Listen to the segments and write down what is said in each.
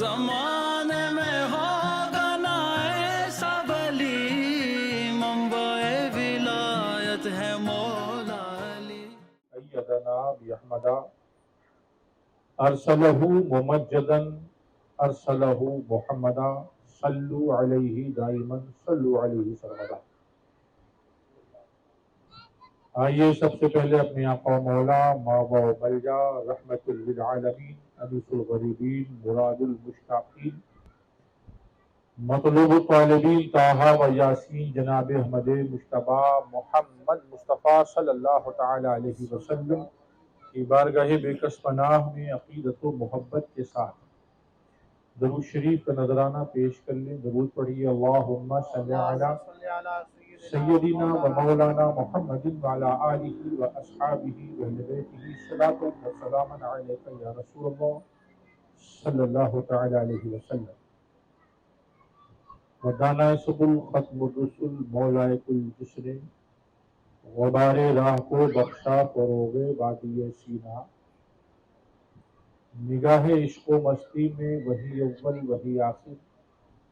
زمانے میں ہوگا نا ایسا ولی منبع ولایت ہے مولا علی ایدنا بأحمد ارسلہ ممجدا ارسلہ محمدا صلو علیہ دائما صلو علیہ سرمدا۔ آئیے سب سے پہلے اپنے آقا و مولا ماوا و ملجا رحمت للعالمین انیس الغریبین مراد المشتاقین مطلوب الطالبین طٰہٰ و یاسین جناب احمد مجتبیٰ محمد مصطفیٰ صلی اللہ تعالی علیہ وسلم کی بارگاہ بے کس پناہ میں عقیدت و محبت کے ساتھ درود شریف کا نذرانہ پیش کر لیں۔ درود پڑھیے اللہم صلی علی سیدنا و مولانا محمد وعلی آلہ و اصحابہ و اہل بیتہ صلاۃ و سلام علیک یا رسول اللہ صلی اللہ تعالی علیہ وسلم۔ ودانہ سبل ختم الرسل مولائے کل جسر غبار راہ کو بخشا فروغ وادی سینا۔ نگاہ عشق و مستی میں وہی اول وہی آخر،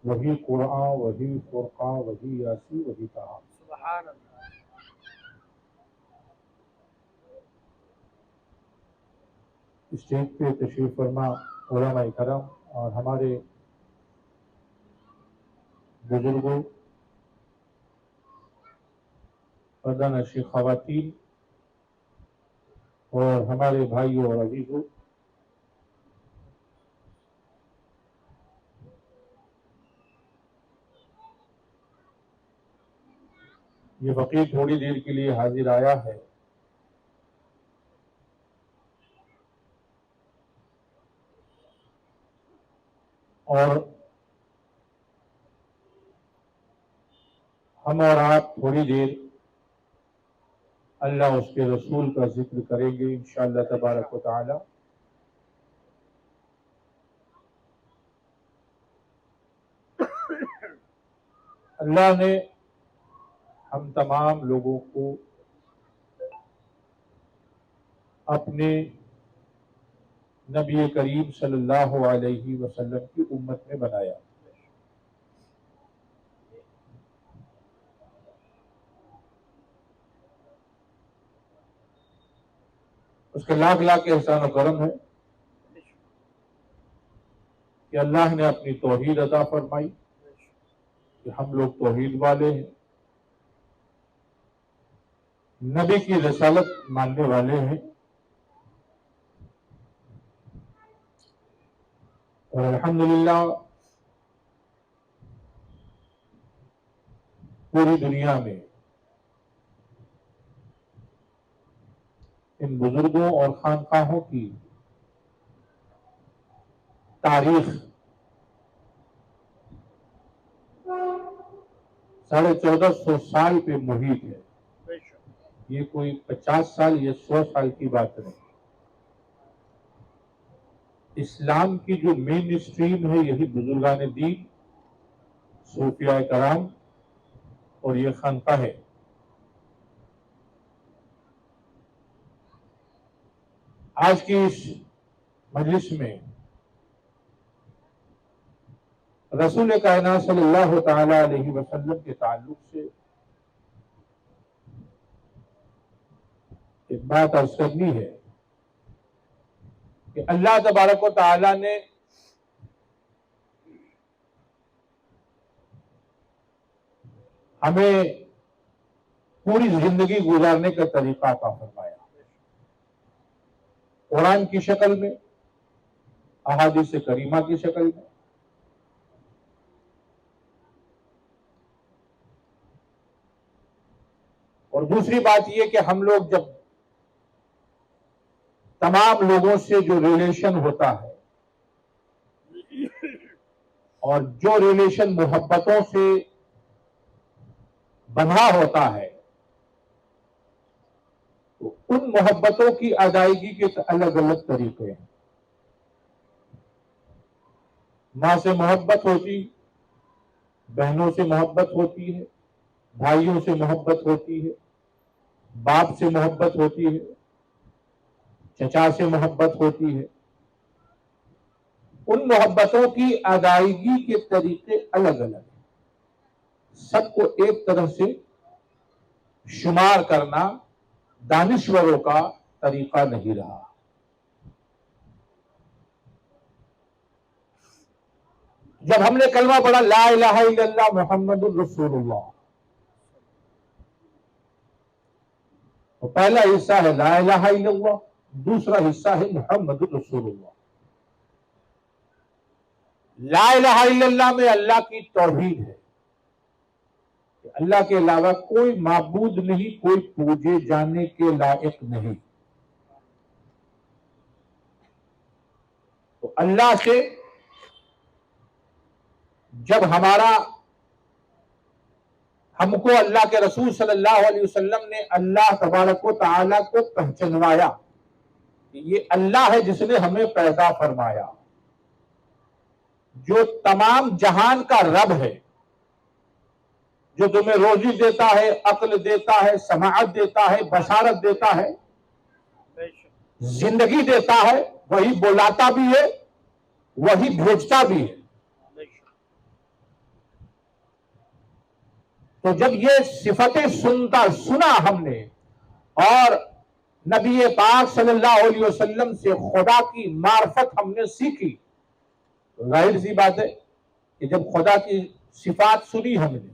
وہی قرآن وہی فرقان وہی یاسی وہی طٰہٰ۔ سبحان اللہ۔ اسٹیج پہ تشریف فرما علماء کرام اور ہمارے بزرگوں، پردہ نشین خواتین اور ہمارے بھائیوں اور عزیزوں، یہ فقیر تھوڑی دیر کے لیے حاضر آیا ہے اور ہم اور آپ تھوڑی دیر اللہ اس کے رسول کا ذکر کریں گے انشاءاللہ تبارک و تعالی۔ اللہ نے ہم تمام لوگوں کو اپنے نبی کریم صلی اللہ علیہ وسلم کی امت میں بنایا۔ اس کے لاکھ لاکھ احسان و کرم ہے کہ اللہ نے اپنی توحید عطا فرمائی کہ ہم لوگ توحید والے ہیں، نبی کی رسالت ماننے والے ہیں، اور الحمدللہ پوری دنیا میں ان بزرگوں اور خانقاہوں کی تاریخ 1450 سال پہ محیط ہے۔ یہ کوئی 50 سال یا 100 سال کی بات نہیں۔ اسلام کی جو مین اسٹریم ہے یہی بزرگان دین، صوفیاء کرام اور یہ خانقاہ ہے۔ آج کی اس مجلس میں رسول کائنات صلی اللہ تعالی علیہ وسلم کے تعلق سے ایک بات عرض کرنی ہے کہ اللہ تبارک و تعالی نے ہمیں پوری زندگی گزارنے کا طریقہ عطا فرمایا، قرآن کی شکل میں، احادیث کریمہ کی شکل میں۔ اور دوسری بات یہ کہ ہم لوگ جب تمام لوگوں سے جو ریلیشن ہوتا ہے اور جو ریلیشن محبتوں سے بندھا ہوتا ہے تو ان محبتوں کی ادائیگی کے الگ الگ طریقے ہیں۔ ماں سے محبت ہوتی، بہنوں سے محبت ہوتی ہے، بھائیوں سے محبت ہوتی ہے، باپ سے محبت ہوتی ہے، چچا سے محبت ہوتی ہے، ان محبتوں کی ادائیگی کے طریقے الگ الگ ہیں، سب کو ایک طرح سے شمار کرنا دانشوروں کا طریقہ نہیں رہا۔ جب ہم نے کلمہ پڑھا لا الہ الا اللہ محمد الرسول اللہ، تو پہلا حصہ ہے لا الہ الا اللہ، دوسرا حصہ ہے محمد الرسول اللہ۔ لا الہ الا اللہ میں اللہ کی توحید ہے کہ اللہ کے علاوہ کوئی معبود نہیں، کوئی پوجے جانے کے لائق نہیں۔ تو اللہ سے جب ہم کو اللہ کے رسول صلی اللہ علیہ وسلم نے اللہ تبارک و تعالی کو پہچنوایا کہ یہ اللہ ہے جس نے ہمیں پیدا فرمایا، جو تمام جہان کا رب ہے، جو تمہیں روزی دیتا ہے، عقل دیتا ہے، سماعت دیتا ہے، بصارت دیتا ہے، زندگی دیتا ہے، وہی بلاتا بھی ہے، وہی بھیجتا بھی ہے۔ تو جب یہ صفتیں سنا ہم نے اور نبی پاک صلی اللہ علیہ وسلم سے خدا کی معرفت ہم نے سیکھی، تو ظاہر سی بات ہے کہ جب خدا کی صفات سنی ہم نے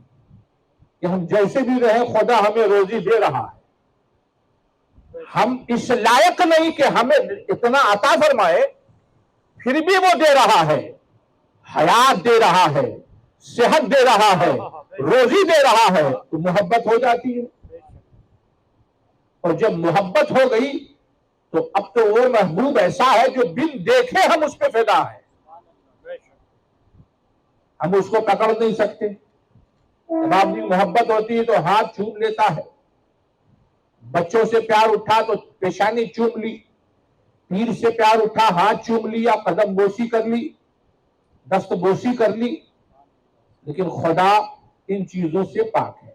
کہ ہم جیسے بھی رہیں خدا ہمیں روزی دے رہا ہے، ہم اس لائق نہیں کہ ہمیں اتنا عطا فرمائے، پھر بھی وہ دے رہا ہے، حیات دے رہا ہے، صحت دے رہا ہے، روزی دے رہا ہے، تو محبت ہو جاتی ہے۔ اور جب محبت ہو گئی تو اب تو وہ محبوب ایسا ہے جو بن دیکھے ہم اس پہ فدا ہے، ہم اس کو پکڑ نہیں سکتے۔ جب آدمی محبت ہوتی ہے تو ہاتھ چوم لیتا ہے، بچوں سے پیار اٹھا تو پیشانی چوم لی، پیر سے پیار اٹھا ہاتھ چوم لیا، قدم بوسی کر لی، دست بوسی کر لی، لیکن خدا ان چیزوں سے پاک ہے۔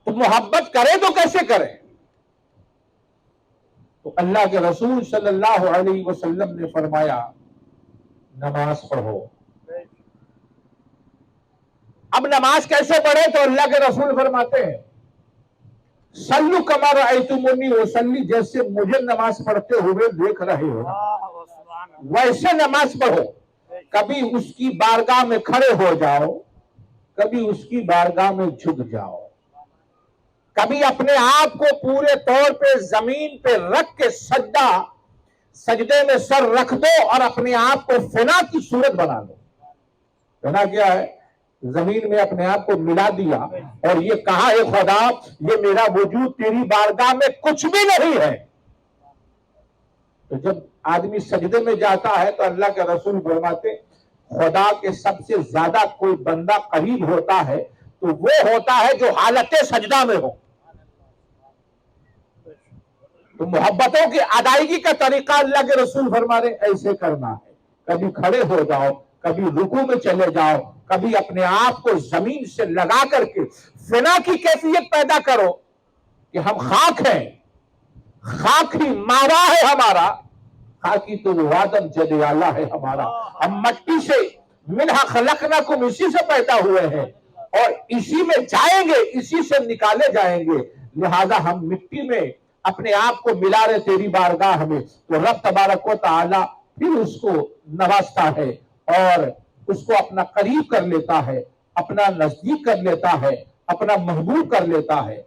تو محبت کرے تو کیسے کرے؟ تو اللہ کے رسول صلی اللہ علیہ وسلم نے فرمایا نماز پڑھو۔ اب نماز کیسے پڑھے؟ تو اللہ کے رسول فرماتے ہیں صلو کما رأیتمونی اصلی، جیسے مجھے نماز پڑھتے ہوئے دیکھ رہے ہو ویسے نماز پڑھو۔ کبھی اس کی بارگاہ میں کھڑے ہو جاؤ، کبھی اس کی بارگاہ میں جھک جاؤ، کبھی اپنے آپ کو پورے طور پہ زمین پہ رکھ کے سجدے میں سر رکھ دو اور اپنے آپ کو فنا کی صورت بنا لو۔ فنا کیا ہے؟ زمین میں اپنے آپ کو ملا دیا اور یہ کہا ہے خدا یہ میرا وجود تیری بارگاہ میں کچھ بھی نہیں ہے۔ تو جب آدمی سجدے میں جاتا ہے تو اللہ کے رسول فرماتے خدا کے سب سے زیادہ کوئی بندہ قریب ہوتا ہے تو وہ ہوتا ہے جو حالت سجدہ میں ہو۔ تو محبتوں کی ادائیگی کا طریقہ اللہ کے رسول فرماتے ایسے کرنا ہے، کبھی کھڑے ہو جاؤ، کبھی رکوع میں چلے جاؤ، کبھی اپنے آپ کو زمین سے لگا کر کے فنا کی کیفیت پیدا کرو کہ ہم خاک ہیں، خاک ہی ماوا ہے ہمارا، خاکی تو وادم جدیالہ ہے ہمارا، ہم مٹی سے منہا خلقناکم اسی سے پیدا ہوئے ہیں اور اسی میں جائیں گے، اسی سے نکالے جائیں گے، لہذا ہم مٹی میں اپنے آپ کو ملا رہے تیری بارگاہ میں۔ تو رب تبارک و تعالی پھر اس کو نوازتا ہے اور اس کو اپنا قریب کر لیتا ہے، اپنا نزدیک کر لیتا ہے، اپنا محبوب کر لیتا ہے۔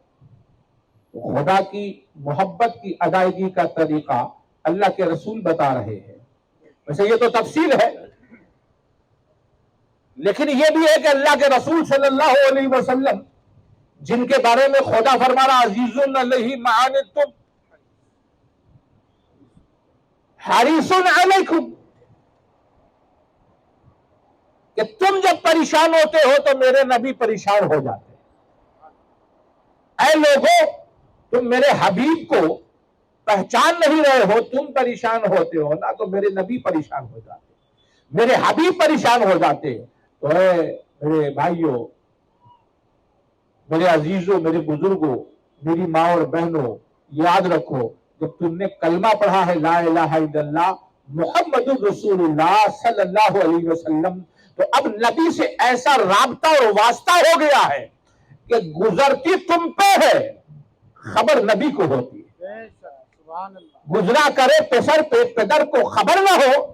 خدا کی محبت کی ادائیگی کا طریقہ اللہ کے رسول بتا رہے ہیں۔ ویسے یہ تو تفصیل ہے، لیکن یہ بھی ہے کہ اللہ کے رسول صلی اللہ علیہ وسلم جن کے بارے میں خدا فرما رہا عزیز علیہ ما عنتم حریص علیکم، کہ تم جب پریشان ہوتے ہو تو میرے نبی پریشان ہو جاتے ہیں۔ اے لوگوں تم میرے حبیب کو پہچان نہیں رہے ہو، تم پریشان ہوتے ہو نا، تو میرے نبی پریشان ہو جاتے، میرے حبیب پریشان ہو جاتے۔ تو اے میرے بھائیوں، میرے عزیزوں، میرے بزرگوں، میری ماں اور بہنوں، یاد رکھو جب تم نے کلمہ پڑھا ہے لا الہ الا اللہ محمد رسول اللہ صلی اللہ علیہ وسلم. تو اب نبی سے ایسا رابطہ اور واسطہ ہو گیا ہے کہ گزرتی تم پہ ہے، خبر نبی کو ہوتی ہے. گزرا کرے پسر پدر کو خبر نہ ہو،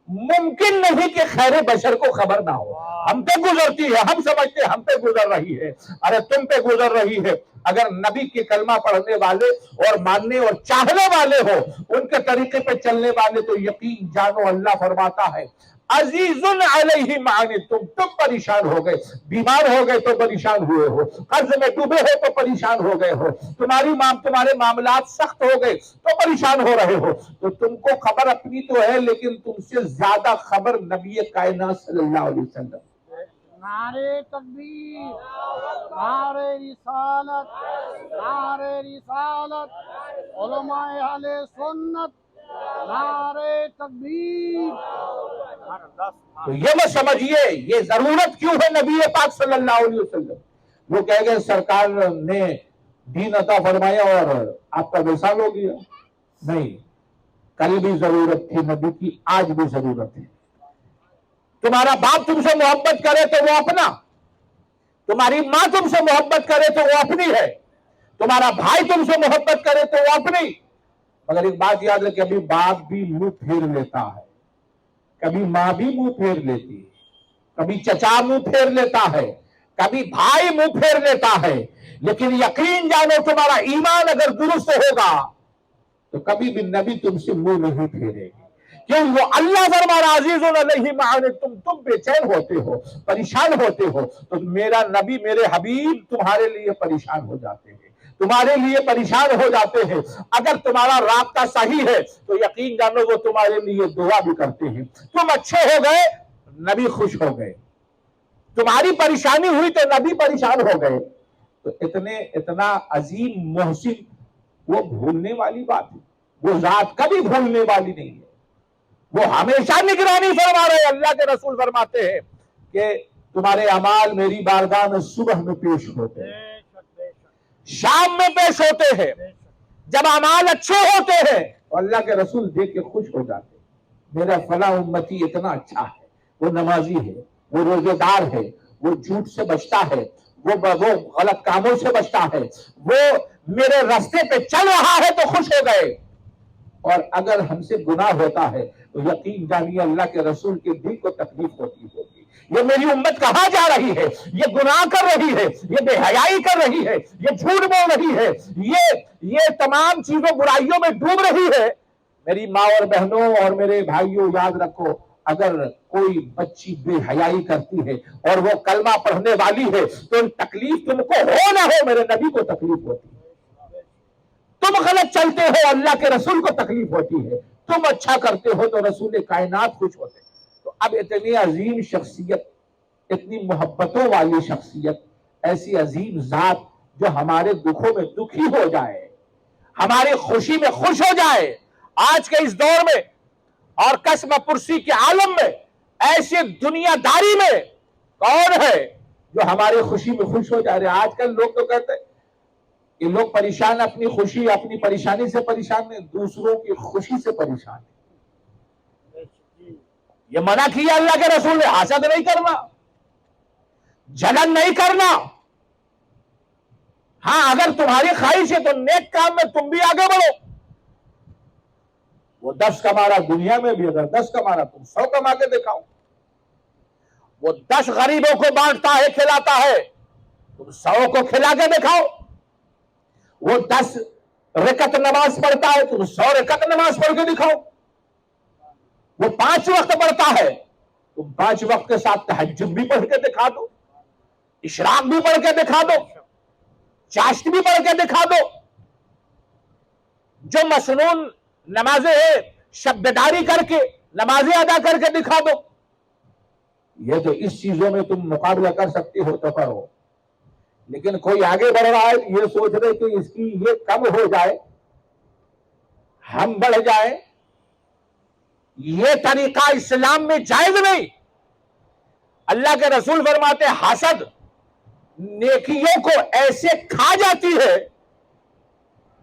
ممکن نہیں کہ خیر بشر کو خبر نہ ہو. ہم پہ گزرتی ہے، ہم سمجھتے ہیں ہم پہ گزر رہی ہے، ارے تم پہ گزر رہی ہے. اگر نبی کے کلمہ پڑھنے والے اور ماننے اور چاہنے والے ہو، ان کے طریقے پہ چلنے والے، تو یقین جانو اللہ فرماتا ہے عزیز علیہ ما عنتم، تم پریشان ہو گئے، بیمار ہو گئے تو پریشان ہوئے ہو، قرض میں ڈوبے ہو تو پریشان ہو گئے ہو، تمہارے معاملات سخت ہو گئے تو پریشان ہو رہے ہو. تو تم کو خبر اپنی تو ہے، لیکن تم سے زیادہ خبر نبی کائنات صلی اللہ علیہ وسلم. نعرے تکبیر، نعرے رسالت، نعرے رسالت، علماء اہل سنت، نعرے تکبیر. تو یہ مت سمجھیے یہ ضرورت کیوں ہے نبی پاک صلی اللہ علیہ وسلم. وہ کہہ گئے سرکار نے دین عطا فرمایا اور آپ کا وصال ہو گیا. نہیں، کل بھی ضرورت تھی نبی کی، آج بھی ضرورت ہے. تمہارا باپ تم سے محبت کرے تو وہ اپنا، تمہاری ماں تم سے محبت کرے تو وہ اپنی ہے، تمہارا بھائی تم سے محبت کرے تو وہ اپنی. مگر ایک بات یاد ہے کہ کبھی باپ بھی منہ پھیر لیتا ہے، کبھی ماں بھی منہ پھیر لیتی ہے، کبھی چچا منہ پھیر لیتا ہے، کبھی بھائی منہ پھیر لیتا ہے. لیکن یقین جانو تمہارا ایمان اگر درست ہوگا تو کبھی بھی نبی تم سے منہ نہیں پھیرے گی. کیوں؟ وہ اللہ فرما رہا عزیز علیہ ما عنتم، تم بے چین ہوتے ہو، پریشان ہوتے ہو، تو میرا نبی میرے حبیب تمہارے لیے پریشان ہو جاتے ہیں، تمہارے لیے پریشان ہو جاتے ہیں. اگر تمہارا رابطہ صحیح ہے تو یقین جانو وہ تمہارے لیے دعا بھی کرتے ہیں. تم اچھے ہو گئے، نبی خوش ہو گئے. تمہاری پریشانی ہوئی تو نبی پریشان ہو گئے. تو اتنا عظیم محسن، وہ بھولنے والی بات ہے، وہ ذات کبھی بھولنے والی نہیں ہے. وہ ہمیشہ نگرانی فرما رہے ہیں. اللہ کے رسول فرماتے ہیں کہ تمہارے اعمال میری بارگاہ میں صبح میں پیش ہوتے ہیں، شام میں پیش ہوتے ہیں. جب اعمال اچھے ہوتے ہیں تو اللہ کے رسول دیکھ کے خوش ہو جاتے ہیں. میرا فلاں امتی اتنا اچھا ہے، وہ نمازی ہے، وہ روزے دار ہے، وہ جھوٹ سے بچتا ہے، وہ غلط کاموں سے بچتا ہے، وہ میرے راستے پہ چل رہا ہے تو خوش ہو گئے. اور اگر ہم سے گناہ ہوتا ہے تو یقین جانیے اللہ کے رسول کے دل کو تکلیف ہوتی ہوگی. یہ میری امت کہاں جا رہی ہے؟ یہ گناہ کر رہی ہے، یہ بے حیائی کر رہی ہے، یہ جھوٹ بول رہی ہے، یہ تمام چیزوں برائیوں میں ڈوب رہی ہے. میری ماں اور بہنوں اور میرے بھائیوں، یاد رکھو، اگر کوئی بچی بے حیائی کرتی ہے اور وہ کلمہ پڑھنے والی ہے تو تکلیف تم کو ہو نہ ہو، میرے نبی کو تکلیف ہوتی ہے. تم غلط چلتے ہو، اللہ کے رسول کو تکلیف ہوتی ہے. تم اچھا کرتے ہو تو رسول کائنات خوش ہوتے. تو اب اتنی عظیم شخصیت، اتنی محبتوں والی شخصیت، ایسی عظیم ذات جو ہمارے دکھوں میں دکھی ہو جائے، ہماری خوشی میں خوش ہو جائے. آج کے اس دور میں اور قسم پرسی کے عالم میں ایسی دنیا داری میں کون ہے جو ہماری خوشی میں خوش ہو جائے؟ آج کل لوگ تو کہتے ہیں کہ لوگ پریشان، اپنی خوشی اپنی پریشانی سے پریشان نہیں، دوسروں کی خوشی سے پریشان ہے. یہ منع کیا اللہ کے رسول نے، حسد نہیں کرنا، جلن نہیں کرنا. ہاں اگر تمہاری خواہش ہے تو نیک کام میں تم بھی آگے بڑھو. وہ 10 کما رہا دنیا میں بھی، اگر 10 کما رہا تم 100 کما کے دکھاؤ. وہ 10 غریبوں کو بانٹتا ہے، کھلاتا ہے، تم 100 کو کھلا کے دکھاؤ. وہ 10 رکعت نماز پڑھتا ہے، تم 100 رکعت نماز پڑھ کے دکھاؤ. وہ 5 وقت پڑھتا ہے، تم 5 وقت کے ساتھ تہجد بھی پڑھ کے دکھا دو، اشراق بھی پڑھ کے دکھا دو، چاشت بھی پڑھ کے دکھا دو. جو مسنون نمازیں شب بیداری کر کے نمازیں ادا کر کے دکھا دو. یہ تو اس چیزوں میں تم مقابلہ کر سکتے ہو تو کرو. لیکن کوئی آگے بڑھ رہا ہے یہ سوچ رہے کہ اس کی یہ کم ہو جائے، ہم بڑھ جائیں، یہ طریقہ اسلام میں جائز نہیں. اللہ کے رسول فرماتے حسد نیکیوں کو ایسے کھا جاتی ہے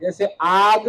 جیسے آگ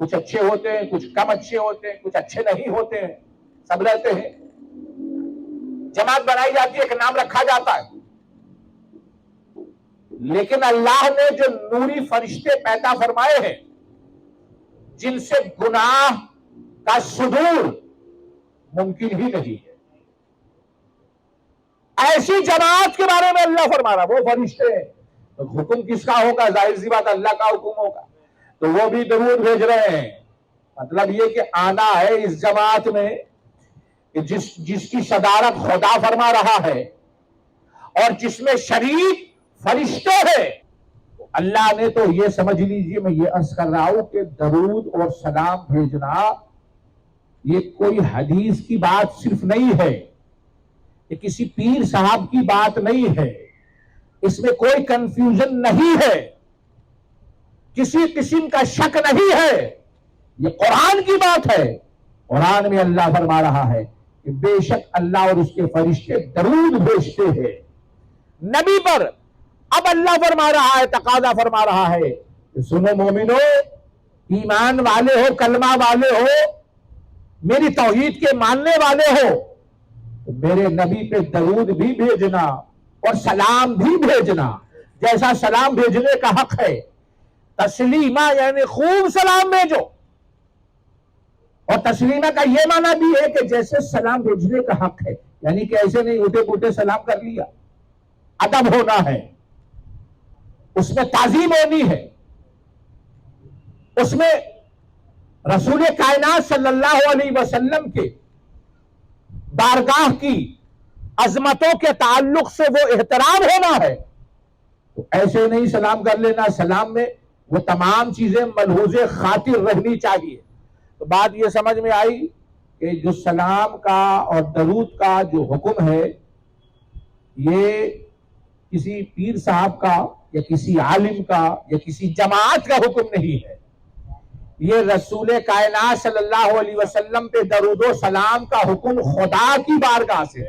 کچھ اچھے ہوتے ہیں، کچھ کم اچھے ہوتے ہیں، کچھ اچھے نہیں ہوتے ہیں، سب رہتے ہیں، جماعت بنائی جاتی ہے، ایک نام رکھا جاتا ہے، لیکن اللہ نے جو نوری فرشتے پیدا فرمائے ہیں جن سے گناہ کا صدور ممکن ہی نہیں ہے، ایسی جماعت کے بارے میں اللہ فرما رہا، وہ فرشتے ہیں، تو حکم کس کا ہوگا؟ ظاہر سی بات اللہ کا حکم ہوگا، تو وہ بھی درود بھیج رہے ہیں۔ مطلب یہ کہ آنا ہے اس جماعت میں کہ جس کی صدارت خدا فرما رہا ہے اور جس میں شریک فرشتے ہیں۔ اللہ نے تو یہ سمجھ لیجئے، میں یہ عرض کر رہا ہوں کہ درود اور سلام بھیجنا یہ کوئی حدیث کی بات صرف نہیں ہے، یہ کسی پیر صاحب کی بات نہیں ہے، اس میں کوئی کنفیوژن نہیں ہے، کسی قسم کا شک نہیں ہے، یہ قرآن کی بات ہے۔ قرآن میں اللہ فرما رہا ہے کہ بے شک اللہ اور اس کے فرشتے درود بھیجتے ہیں نبی پر۔ اب اللہ فرما رہا ہے، تقاضا فرما رہا ہے کہ سنو مومنو، ایمان والے ہو، کلمہ والے ہو، میری توحید کے ماننے والے ہو، تو میرے نبی پہ درود بھی بھیجنا اور سلام بھی بھیجنا، جیسا سلام بھیجنے کا حق ہے۔ تسلیمہ یعنی خوب سلام بھیجو، اور تسلیمہ کا یہ معنی بھی ہے کہ جیسے سلام بھیجنے کا حق ہے، یعنی کہ ایسے نہیں اٹھے پوٹے سلام کر لیا، ادب ہونا ہے، اس میں تعظیم ہونی ہے، اس میں رسول کائنات صلی اللہ علیہ وسلم کے بارگاہ کی عظمتوں کے تعلق سے وہ احترام ہونا ہے۔ تو ایسے نہیں سلام کر لینا، سلام میں وہ تمام چیزیں ملحوظ خاطر رہنی چاہیے۔ تو بات یہ سمجھ میں آئی کہ جو سلام کا اور درود کا جو حکم ہے یہ کسی پیر صاحب کا یا کسی عالم کا یا کسی جماعت کا حکم نہیں ہے، یہ رسول کائنات صلی اللہ علیہ وسلم پہ درود و سلام کا حکم خدا کی بارگاہ سے۔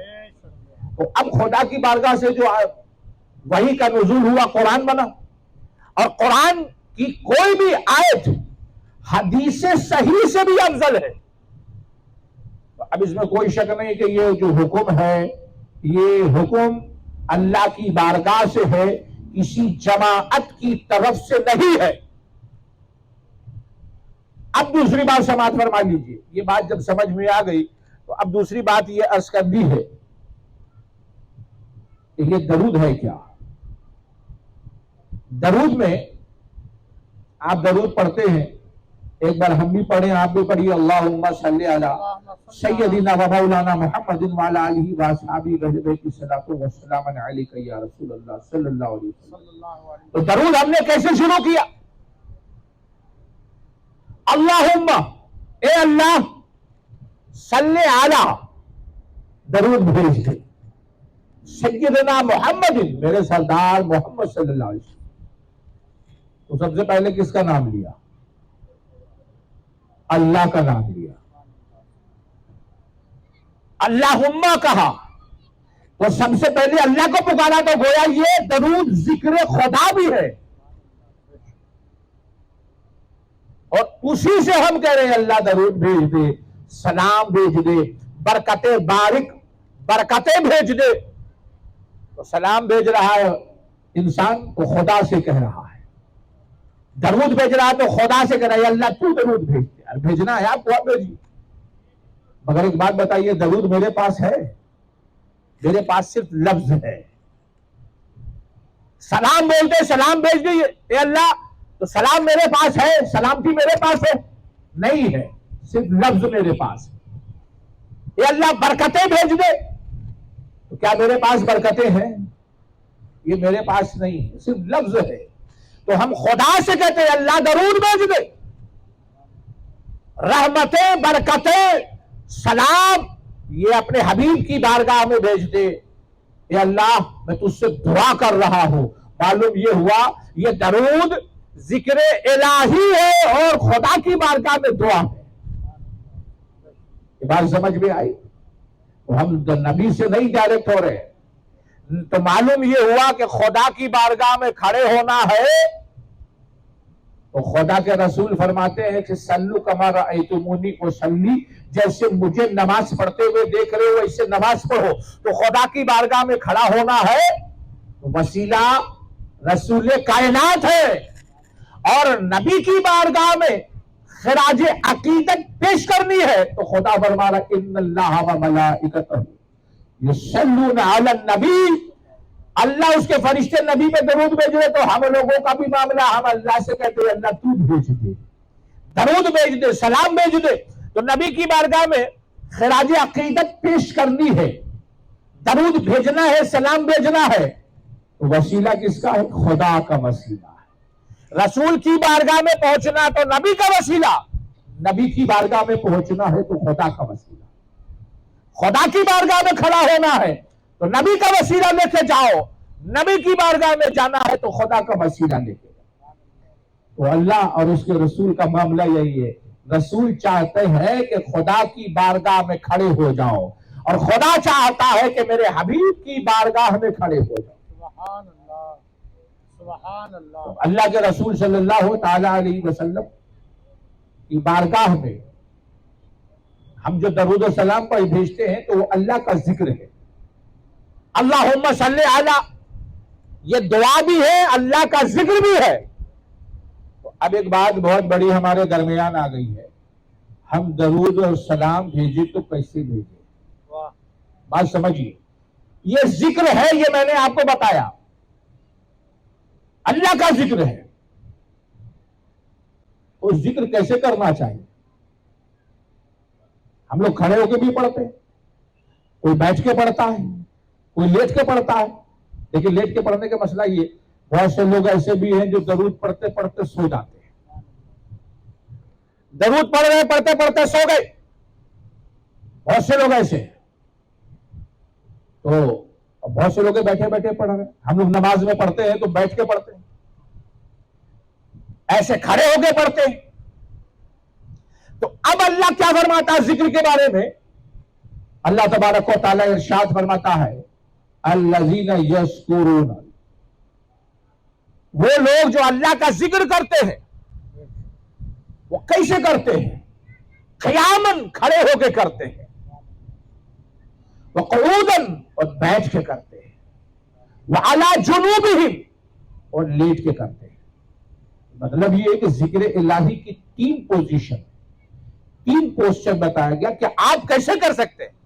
تو اب خدا کی بارگاہ سے جو وحی کا نزول ہوا قرآن بنا، اور قرآن کی کوئی بھی آیت حدیث صحیح سے بھی افضل ہے۔ اب اس میں کوئی شک نہیں کہ یہ جو حکم ہے یہ حکم اللہ کی بارگاہ سے ہے، کسی جماعت کی طرف سے نہیں ہے۔ اب دوسری بات سماعت فرما لیجیے، یہ بات جب سمجھ میں آ گئی تو اب دوسری بات یہ عرض کرنی ہے کہ یہ درود ہے کیا؟ درود میں آپ درود پڑھتے ہیں، ایک بار ہم بھی پڑھیں، آپ بھی پڑھیے، اللہم صلی علی سیدنا و مولانا محمد وعلی آلہ واصحابہ وسلم الصلاۃ والسلام علیک یا رسول اللہ صلی اللہ علیہ وسلم۔ تو درود ہم نے کیسے شروع کیا؟ اللہم، اے اللہ، صلی علی، درود بھیج دے، سیدنا محمد، میرے سردار محمد صلی اللہ علیہ وسلم۔ تو سب سے پہلے کس کا نام لیا؟ اللہ کا نام لیا۔ اللہم کہا تو سب سے پہلے اللہ کو پکارا، تو گویا یہ درود ذکر خدا بھی ہے، اور اسی سے ہم کہہ رہے ہیں اللہ درود بھیج دے، سلام بھیج دے، برکتیں بارک، برکتیں بھیج دے۔ تو سلام بھیج رہا ہے انسان تو خدا سے کہہ رہا ہے، درود بھیج رہا ہے تو خدا سے کہہ رہا ہے اللہ تو درود بھیج دے، اور بھیجنا ہے آپ کو آپ بھیجیے۔ مگر ایک بات بتائیے، درود میرے پاس ہے؟ میرے پاس صرف لفظ ہے۔ سلام بولتے سلام بھیج دیجیے اے اللہ، تو سلام میرے پاس ہے، سلامتی میرے پاس ہے؟ نہیں ہے، صرف لفظ میرے پاس ہے۔ اے اللہ برکتیں بھیج دے، تو کیا میرے پاس برکتیں ہیں؟ یہ میرے پاس نہیں ہے، صرف لفظ ہے۔ تو ہم خدا سے کہتے ہیں اللہ درود بھیج دے، رحمتیں، برکتیں، سلام یہ اپنے حبیب کی بارگاہ میں بھیج دے۔ اے اللہ میں تجھ سے دعا کر رہا ہوں، معلوم یہ ہوا یہ درود ذکر الہی ہے اور خدا کی بارگاہ میں دعا ہے۔ یہ بات سمجھ میں آئی؟ ہم نبی سے نہیں ڈائریکٹ ہو رہے، تو معلوم یہ ہوا کہ خدا کی بارگاہ میں کھڑے ہونا ہے تو خدا کے رسول فرماتے ہیں کہ سلو کما رأیتمونی اصلی، جیسے مجھے نماز پڑھتے ہوئے دیکھ رہے ہو ایسے نماز پڑھو۔ تو خدا کی بارگاہ میں کھڑا ہونا ہے تو وسیلہ رسول کائنات ہے، اور نبی کی بارگاہ میں خراج عقیدت پیش کرنی ہے تو خدا فرما رہا ان اللہ و ملائکتہ یصلون علی النبی، اللہ اس کے فرشتے نبی پہ درود بھیج رہے، تو ہم لوگوں کا بھی معاملہ ہم اللہ سے کہتے ہیں اللہ تو بھیج دے، درود بھیج دے، سلام بھیج دے۔ تو نبی کی بارگاہ میں خراج عقیدت پیش کرنی ہے، درود بھیجنا ہے، سلام بھیجنا ہے، تو وسیلہ کس کا ہے؟ خدا کا وسیلہ ہے۔ رسول کی بارگاہ میں پہنچنا تو نبی کا وسیلہ، نبی کی بارگاہ میں پہنچنا ہے تو خدا کا وسیلہ، خدا کی بارگاہ میں کھڑا ہونا ہے تو نبی کا وسیلہ لے کے جاؤ، نبی کی بارگاہ میں جانا ہے تو خدا کا وسیلہ لے کے جاؤ۔ تو اللہ اور اس کے رسول کا معاملہ یہی ہے، رسول چاہتے ہیں کہ خدا کی بارگاہ میں کھڑے ہو جاؤ، اور خدا چاہتا ہے کہ میرے حبیب کی بارگاہ میں کھڑے ہو جاؤ۔ سبحان اللہ، سبحان اللہ۔ تو اللہ کے رسول صلی اللہ تعالی علیہ وسلم کی بارگاہ میں ہم جو درود و سلام پر بھیجتے ہیں تو وہ اللہ کا ذکر ہے، اللہم صلی علی، یہ دعا بھی ہے، اللہ کا ذکر بھی ہے۔ تو اب ایک بات بہت بڑی ہمارے درمیان آ گئی ہے، ہم درود اور سلام بھیجے تو کیسے بھیجے؟ بات سمجھیے، یہ ذکر ہے، یہ میں نے آپ کو بتایا، اللہ کا ذکر ہے، اس ذکر کیسے کرنا چاہیے؟ ہم لوگ کھڑے ہو کے بھی پڑھتے ہیں، کوئی بیٹھ کے پڑھتا ہے، کوئی لیٹ کے پڑھتا ہے۔ لیکن لیٹ کے پڑھنے کا مسئلہ یہ، بہت سے لوگ ایسے بھی ہیں جو درود پڑھتے پڑھتے سو جاتے ہیں، درود پڑھ رہے پڑھتے پڑھتے سو گئے، بہت سے لوگ ایسے ہیں۔ تو بہت سے لوگ بیٹھے بیٹھے پڑھ رہے ہیں، ہم لوگ نماز میں پڑھتے ہیں تو بیٹھ کے پڑھتے ہیں، ایسے کھڑے ہو کے پڑھتے ہیں۔ تو اب اللہ کیا فرماتا ہے ذکر کے بارے میں؟ اللہ تبارک و تعالی ارشاد فرماتا ہے الذین یذکرون، وہ لوگ جو اللہ کا ذکر کرتے ہیں، وہ کیسے کرتے ہیں؟ قیاماً، کھڑے ہو کے کرتے ہیں، وقعوداً، اور بیٹھ کے کرتے ہیں، وعلی جنوبہم، اور لیٹ کے کرتے ہیں۔ مطلب یہ ہے کہ ذکر الہی کی تین پوزیشن، تین پوسچر بتایا گیا کہ آپ کیسے کر سکتے ہیں۔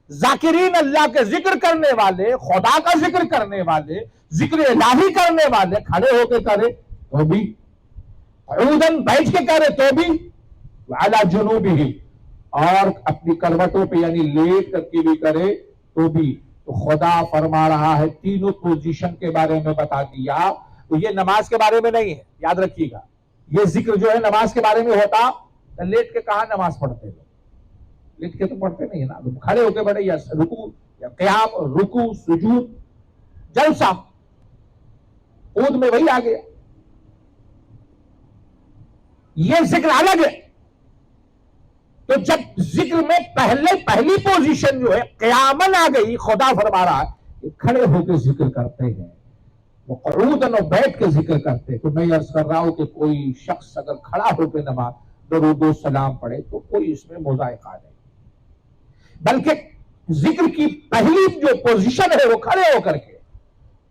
ذاکرین، اللہ کے ذکر کرنے والے، خدا کا ذکر کرنے والے، ذکر الہی کرنے والے کھڑے ہو کے کرے تو بھی، قعوداً بیٹھ کے کرے تو بھی، وعلی جنوبہم، اور اپنی کروٹوں پہ یعنی لیٹ کر کے بھی کرے تو بھی۔ تو خدا فرما رہا ہے تینوں پوزیشن کے بارے میں بتا دیا۔ تو یہ نماز کے بارے میں نہیں ہے، یاد رکھیے گا، یہ ذکر جو ہے نماز کے بارے میں ہوتا، لیٹ کے کہاں نماز پڑھتے لوگ؟ لیٹ کے تو پڑھتے نہیں ہے نا، کھڑے ہو کے پڑھے، یا رکوع یا قیام، رکوع سجود جلسہ، عود میں وہی آ گیا، یہ ذکر الگ ہے۔ تو جب ذکر میں پہلی پوزیشن جو ہے قیامن آ گئی، خدا فرما رہا ہے کہ کھڑے ہو کے ذکر کرتے ہیں، وہ قعوداً، اور بیٹھ کے ذکر کرتے ہیں۔ تو میں عرض کر رہا ہوں کہ کوئی شخص اگر کھڑا ہو کے نماز درود و سلام پڑھے تو کوئی اس میں مضائقہ نہیں، بلکہ ذکر کی پہلی جو پوزیشن ہے وہ کھڑے ہو کر کے،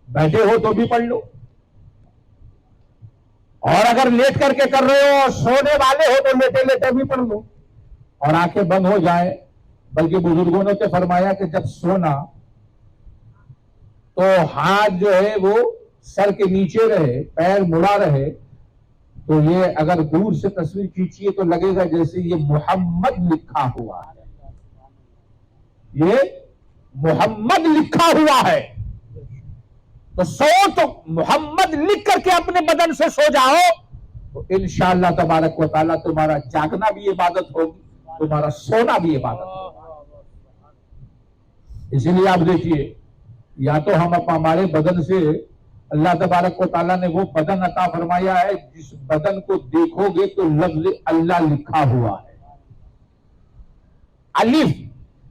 بیٹھے ہو تو بھی پڑھ لو، اور اگر لیٹ کر کے کر رہے ہو اور سونے والے ہو تو لیٹے لیٹے بھی پڑھ لو، اور آنکھیں بند ہو جائیں۔ بلکہ بزرگوں نے تو فرمایا کہ جب سونا تو ہاتھ جو ہے وہ سر کے نیچے رہے، پیر مڑا رہے، تو یہ اگر دور سے تصویر کھینچیے تو لگے گا جیسے یہ محمد لکھا ہوا ہے، یہ محمد لکھا ہوا ہے۔ تو سو تو محمد لکھ کر کے اپنے بدن سے سو جاؤ تو انشاءاللہ تبارک و تعالیٰ تمہارا جاگنا بھی عبادت ہوگی، تمہارا سونا بھی عبادت ہوگا۔ اسی لیے آپ دیکھیے، یا تو ہم ہمارے بدن سے، اللہ تبارک و تعالیٰ نے وہ بدن عطا فرمایا ہے جس بدن کو دیکھو گے تو لفظ اللہ لکھا ہوا ہے، الف،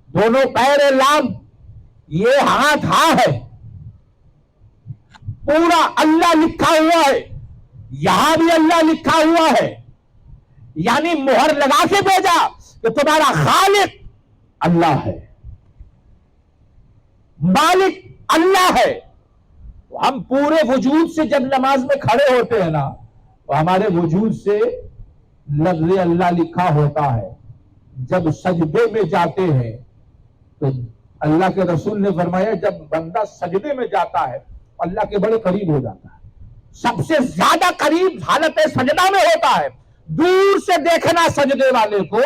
دونوں پیر لام، یہ ہاتھ ہاں ہے، پورا اللہ لکھا ہوا ہے۔ یہاں بھی اللہ لکھا ہوا ہے، یعنی مہر لگا کے بھیجا کہ تمہارا خالق اللہ ہے، مالک اللہ ہے۔ ہم پورے وجود سے جب نماز میں کھڑے ہوتے ہیں نا تو ہمارے وجود سے لفظ اللہ لکھا ہوتا ہے۔ جب سجدے میں جاتے ہیں تو اللہ کے رسول نے فرمایا جب بندہ سجدے میں جاتا ہے اللہ کے بڑے قریب ہو جاتا ہے، سب سے زیادہ قریب حالت سجدہ میں ہوتا ہے۔ دور سے دیکھنا سجدے والے کو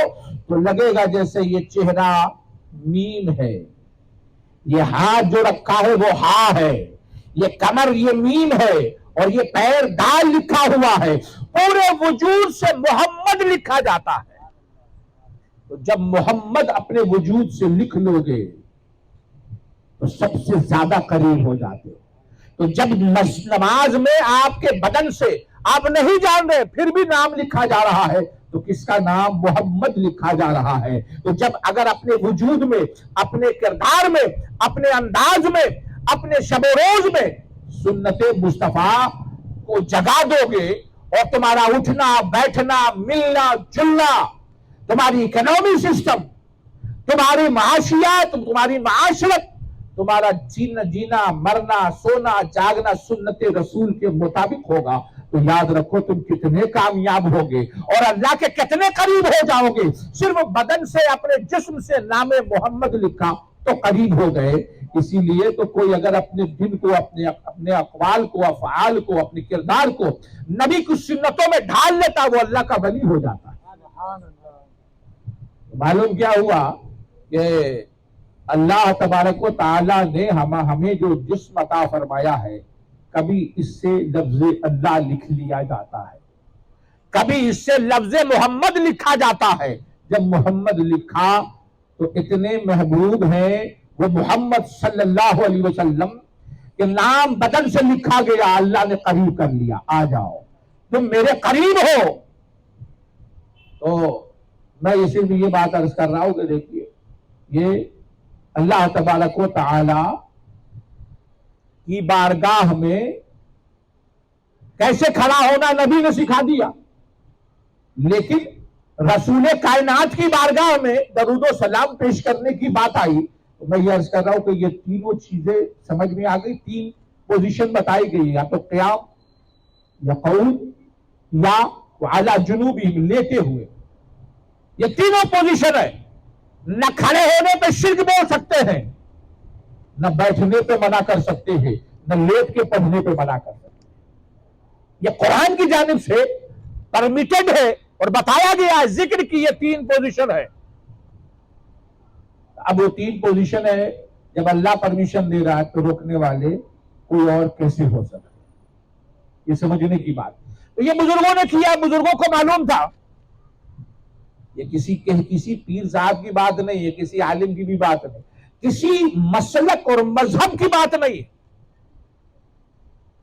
تو لگے گا جیسے یہ چہرہ میم ہے، یہ ہاتھ جو رکھا ہے وہ ہاں ہے، یہ کمر یہ میم ہے، اور یہ پیر دال لکھا ہوا ہے۔ پورے وجود سے محمد لکھا جاتا ہے۔ تو جب محمد اپنے وجود سے لکھ لو گے تو سب سے زیادہ قریب ہو جاتے ہو۔ تو جب نماز میں آپ کے بدن سے آپ نہیں جان رہے پھر بھی نام لکھا جا رہا ہے تو کس کا نام؟ محمد لکھا جا رہا ہے۔ تو جب اگر اپنے وجود میں، اپنے کردار میں، اپنے انداز میں، اپنے شب و روز میں سنت مصطفیٰ کو جگا دو گے اور تمہارا اٹھنا بیٹھنا ملنا جلنا، تمہاری اکنامی سسٹم، تمہاری معاشیات، تمہاری معاشرت، تمہارا جینا مرنا سونا جاگنا سنت رسول کے مطابق ہوگا تو یاد رکھو تم کتنے کامیاب ہوگے اور اللہ کے کتنے قریب ہو جاؤ گے۔ صرف بدن سے اپنے جسم سے نام محمد لکھا تو قریب ہو گئے۔ اسی لیے تو کوئی اگر اپنے دن کو، اپنے اقوال کو، افعال کو، اپنے کردار کو نبی کی سنتوں میں ڈھال لیتا وہ اللہ کا ولی ہو جاتا ہے۔ معلوم کیا ہوا کہ اللہ تبارک و تعالی نے ہمیں جو جسم عطا فرمایا ہے کبھی اس سے لفظ اللہ لکھ لیا جاتا ہے، کبھی اس سے لفظ محمد لکھا جاتا ہے۔ جب محمد لکھا تو اتنے محبوب ہیں وہ محمد صلی اللہ علیہ وسلم کہ نام بدن سے لکھا گیا، اللہ نے قریب کر لیا، آ جاؤ تم میرے قریب ہو۔ تو میں اسی لیے یہ بات عرض کر رہا ہوں کہ دیکھیے یہ اللہ تبارک و تعالی کی بارگاہ میں کیسے کھڑا ہونا نبی نے سکھا دیا، لیکن رسول کائنات کی بارگاہ میں درود و سلام پیش کرنے کی بات آئی تو میں یہ عرض کر رہا ہوں کہ یہ تینوں چیزیں سمجھ میں آ گئی۔ تین پوزیشن بتائی گئی، یا تو قیام یا قعود یا علی جنوبہم لیتے ہوئے، یہ تینوں پوزیشن ہے۔ نہ کھڑے ہونے پہ شرک بول سکتے ہیں، نہ بیٹھنے پہ منع کر سکتے ہیں، نہ لیٹ کے پڑھنے پہ منع کر سکتے ہیں۔ یہ قرآن کی جانب سے پرمیٹڈ ہے اور بتایا گیا ہے، ذکر کی یہ تین پوزیشن ہے۔ اب وہ تین پوزیشن ہے، جب اللہ پرمیشن دے رہا ہے تو روکنے والے کوئی اور کیسے ہو سکتے؟ یہ سمجھنے کی بات۔ تو یہ بزرگوں نے کیا، بزرگوں کو معلوم تھا، یہ کسی پیر صاحب کی بات نہیں ہے، کسی عالم کی بھی بات نہیں، کسی مسلک اور مذہب کی بات نہیں۔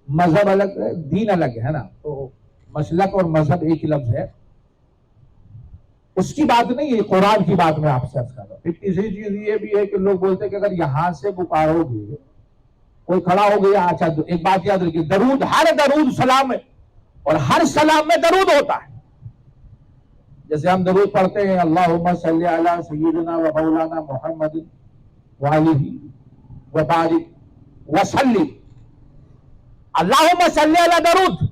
مذہب الگ ہے، دین الگ ہے نا، تو مسلک اور مذہب ایک ہی لفظ ہے، اس کی بات نہیں ہے، قرآن کی بات میں آپ سے عرض کر رہا ہوں۔ پھر تیسری چیز یہ بھی ہے کہ لوگ بولتے ہیں کہ اگر یہاں سے پکارو گے، کوئی کھڑا ہو گیا، اچھا ایک بات یاد رکھیے، درود، ہر درود سلام ہے اور ہر سلام میں درود ہوتا ہے۔ جیسے ہم درود پڑھتے ہیں اللہم صلی علی سیدنا و مولانا محمد وآلہ وبارک وسلم، اللہم صلی علی درود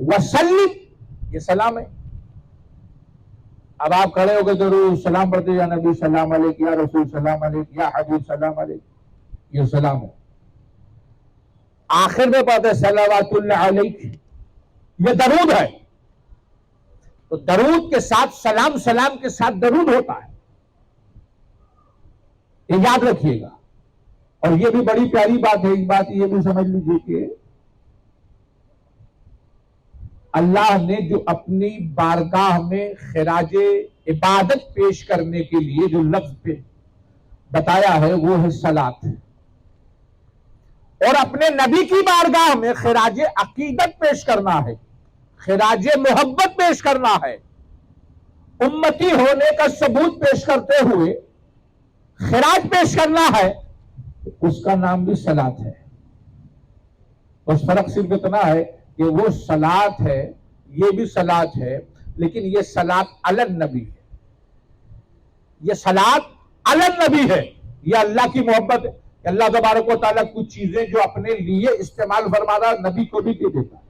وسلم، یہ سلام ہے۔ اب آپ کھڑے ہو کے درود سلام پڑھتے یا نبی سلام علیک، یا رسول سلام علیک، یا حبیب سلام علیک، یہ سلام ہے۔ آخر میں پڑھتے صلوات اللہ علیک، یہ درود ہے۔ تو درود کے ساتھ سلام، سلام کے ساتھ درود ہوتا ہے، یہ یاد رکھیے گا۔ اور یہ بھی بڑی پیاری بات ہے، ایک بات یہ بھی سمجھ لیجیے کہ اللہ نے جو اپنی بارگاہ میں خراج عبادت پیش کرنے کے لیے جو لفظ پہ بتایا ہے وہ ہے صلاۃ، اور اپنے نبی کی بارگاہ میں خراج عقیدت پیش کرنا ہے، خراج محبت پیش کرنا ہے، امتی ہونے کا ثبوت پیش کرتے ہوئے خراج پیش کرنا ہے، اس کا نام بھی صلاۃ ہے۔ بس فرق صرف اتنا ہے کہ وہ صلاۃ ہے، یہ بھی صلاۃ ہے، لیکن یہ صلاۃ علی النبی ہے، یہ صلاۃ علی النبی ہے، یہ اللہ کی محبت ہے کہ اللہ تبارک و تعالیٰ کچھ چیزیں جو اپنے لیے استعمال فرما رہا نبی کو بھی دے دیتا ہے،